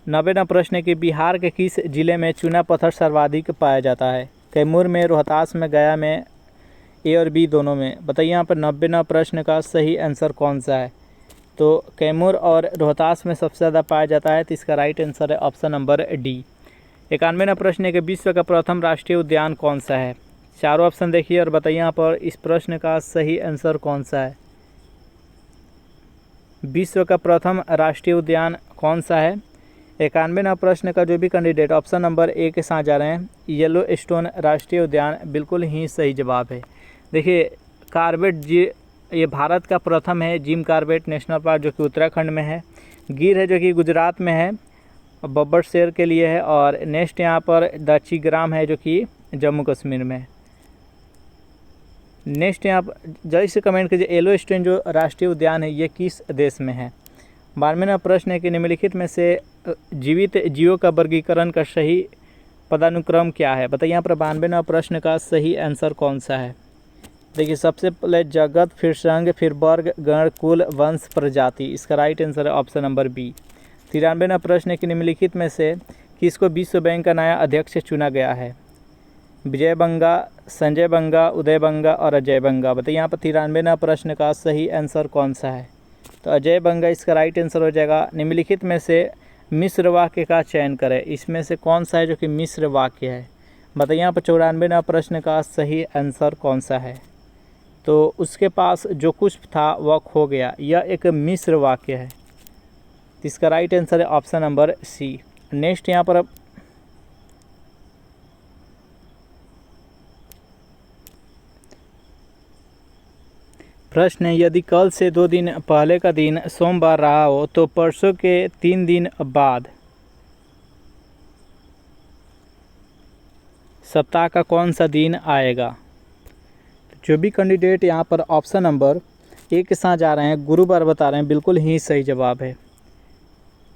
90वां प्रश्न है कि बिहार के किस जिले में चूना पत्थर सर्वाधिक पाया जाता है। कैमूर में, रोहतास में, गया में, ए और बी दोनों में। बताइए यहाँ पर 90वां प्रश्न का सही आंसर कौन सा है। तो कैमूर और रोहतास में सबसे ज़्यादा पाया जाता है, तो इसका राइट आंसर है ऑप्शन नंबर डी। 91वां प्रश्न है कि विश्व का प्रथम राष्ट्रीय उद्यान कौन सा है। चारों ऑप्शन देखिए और बताइए यहाँ पर इस प्रश्न का सही आंसर कौन सा है। विश्व का प्रथम राष्ट्रीय उद्यान कौन सा है। 91वां प्रश्न का जो भी कैंडिडेट ऑप्शन नंबर ए के साथ जा रहे हैं येलो स्टोन राष्ट्रीय उद्यान बिल्कुल ही सही जवाब है। देखिए कॉर्बेट ये भारत का प्रथम है, जिम कॉर्बेट नेशनल पार्क जो कि उत्तराखंड में है, गिर है जो कि गुजरात में है, बब्बर शेर के लिए है, और नेक्स्ट यहाँ पर दक्षिग्राम है जो कि जम्मू कश्मीर में है। नेक्स्ट यहाँ पर जल्दी से कमेंट कीजिए येलो स्टोन जो राष्ट्रीय उद्यान है ये किस देश में है। 92वां प्रश्न है कि निम्नलिखित में से जीवित जीवों का वर्गीकरण का सही पदानुक्रम क्या है। बताइए यहाँ पर 92वां प्रश्न का सही आंसर कौन सा है। देखिए सबसे पहले जगत, फिर संघ, फिर वर्ग, गण, कुल, वंश, प्रजाति। इसका राइट आंसर है ऑप्शन नंबर बी। 93वां प्रश्न है कि निम्नलिखित में से किसको विश्व बैंक का नया अध्यक्ष चुना गया है। विजय बंगा, संजय बंगा, उदय बंगा और अजय बंगा। बताइए यहाँ पर 93वां प्रश्न का सही आंसर कौन सा है। तो अजय बंगा इसका राइट आंसर हो जाएगा। निम्नलिखित में से मिश्र वाक्य का चयन करें, इसमें से कौन सा है जो कि मिश्र वाक्य है। बताइए यहाँ पर 94वां प्रश्न का सही आंसर कौन सा है। तो उसके पास जो कुछ था वह खो गया, यह एक मिश्र वाक्य है। इसका राइट आंसर है ऑप्शन नंबर सी। नेक्स्ट यहाँ पर प्रश्न है यदि कल से 2 दिन पहले का दिन सोमवार रहा हो तो परसों के 3 दिन बाद सप्ताह का कौन सा दिन आएगा। जो भी कैंडिडेट यहाँ पर ऑप्शन नंबर ए के साथ जा रहे हैं गुरुवार बता रहे हैं बिल्कुल ही सही जवाब है।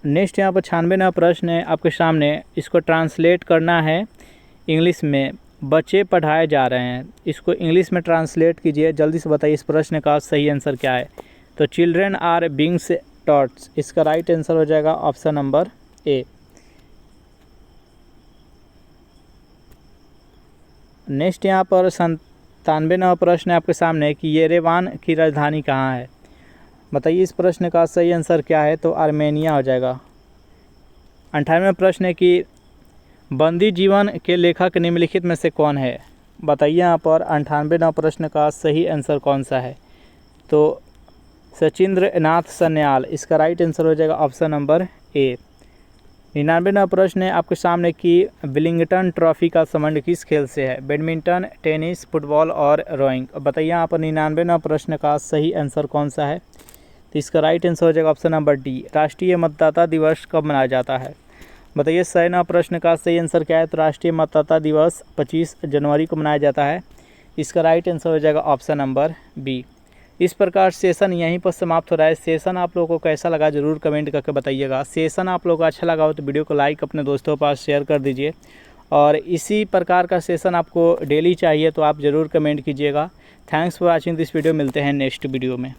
नेक्स्ट यहाँ पर 96वां प्रश्न है आपके सामने, इसको ट्रांसलेट करना है इंग्लिश में। बच्चे पढ़ाए जा रहे हैं, इसको इंग्लिश में ट्रांसलेट कीजिए, जल्दी से बताइए इस प्रश्न का सही आंसर क्या है। तो चिल्ड्रेन आर बीइंग टॉट, इसका राइट आंसर हो जाएगा ऑप्शन नंबर ए। नेक्स्ट यहाँ पर 97वां प्रश्न है आपके सामने कि येरेवान की राजधानी कहाँ है। बताइए इस प्रश्न का सही आंसर क्या है। तो आर्मेनिया हो जाएगा। 98वां प्रश्न है कि बंदी जीवन के लेखक निम्नलिखित में से कौन है। बताइए यहाँ पर 98वां प्रश्न का सही आंसर कौन सा है। तो सचिंद्र नाथ सन्याल, इसका राइट आंसर हो जाएगा ऑप्शन नंबर ए। 99वां प्रश्न है आपके सामने कि विलिंगटन ट्रॉफी का संबंध किस खेल से है। बैडमिंटन, टेनिस, फुटबॉल और रोइंग। बताइए यहाँ पर 99वां प्रश्न का सही आंसर कौन सा है। तो इसका राइट आंसर हो जाएगा ऑप्शन नंबर डी। राष्ट्रीय मतदाता दिवस कब मनाया जाता है। बताइए 100वां प्रश्न का सही आंसर क्या है। तो राष्ट्रीय मतदाता दिवस 25 जनवरी को मनाया जाता है। इसका राइट आंसर हो जाएगा ऑप्शन नंबर बी। इस प्रकार सेशन यहीं पर समाप्त हो रहा है। सेशन आप लोगों को कैसा लगा ज़रूर कमेंट करके बताइएगा। सेशन आप लोगों को अच्छा लगा हो तो वीडियो को लाइक अपने दोस्तों के पास शेयर कर दीजिए, और इसी प्रकार का सेशन आपको डेली चाहिए तो आप ज़रूर कमेंट कीजिएगा। Thanks for watching this video. मिलते हैं नेक्स्ट वीडियो में।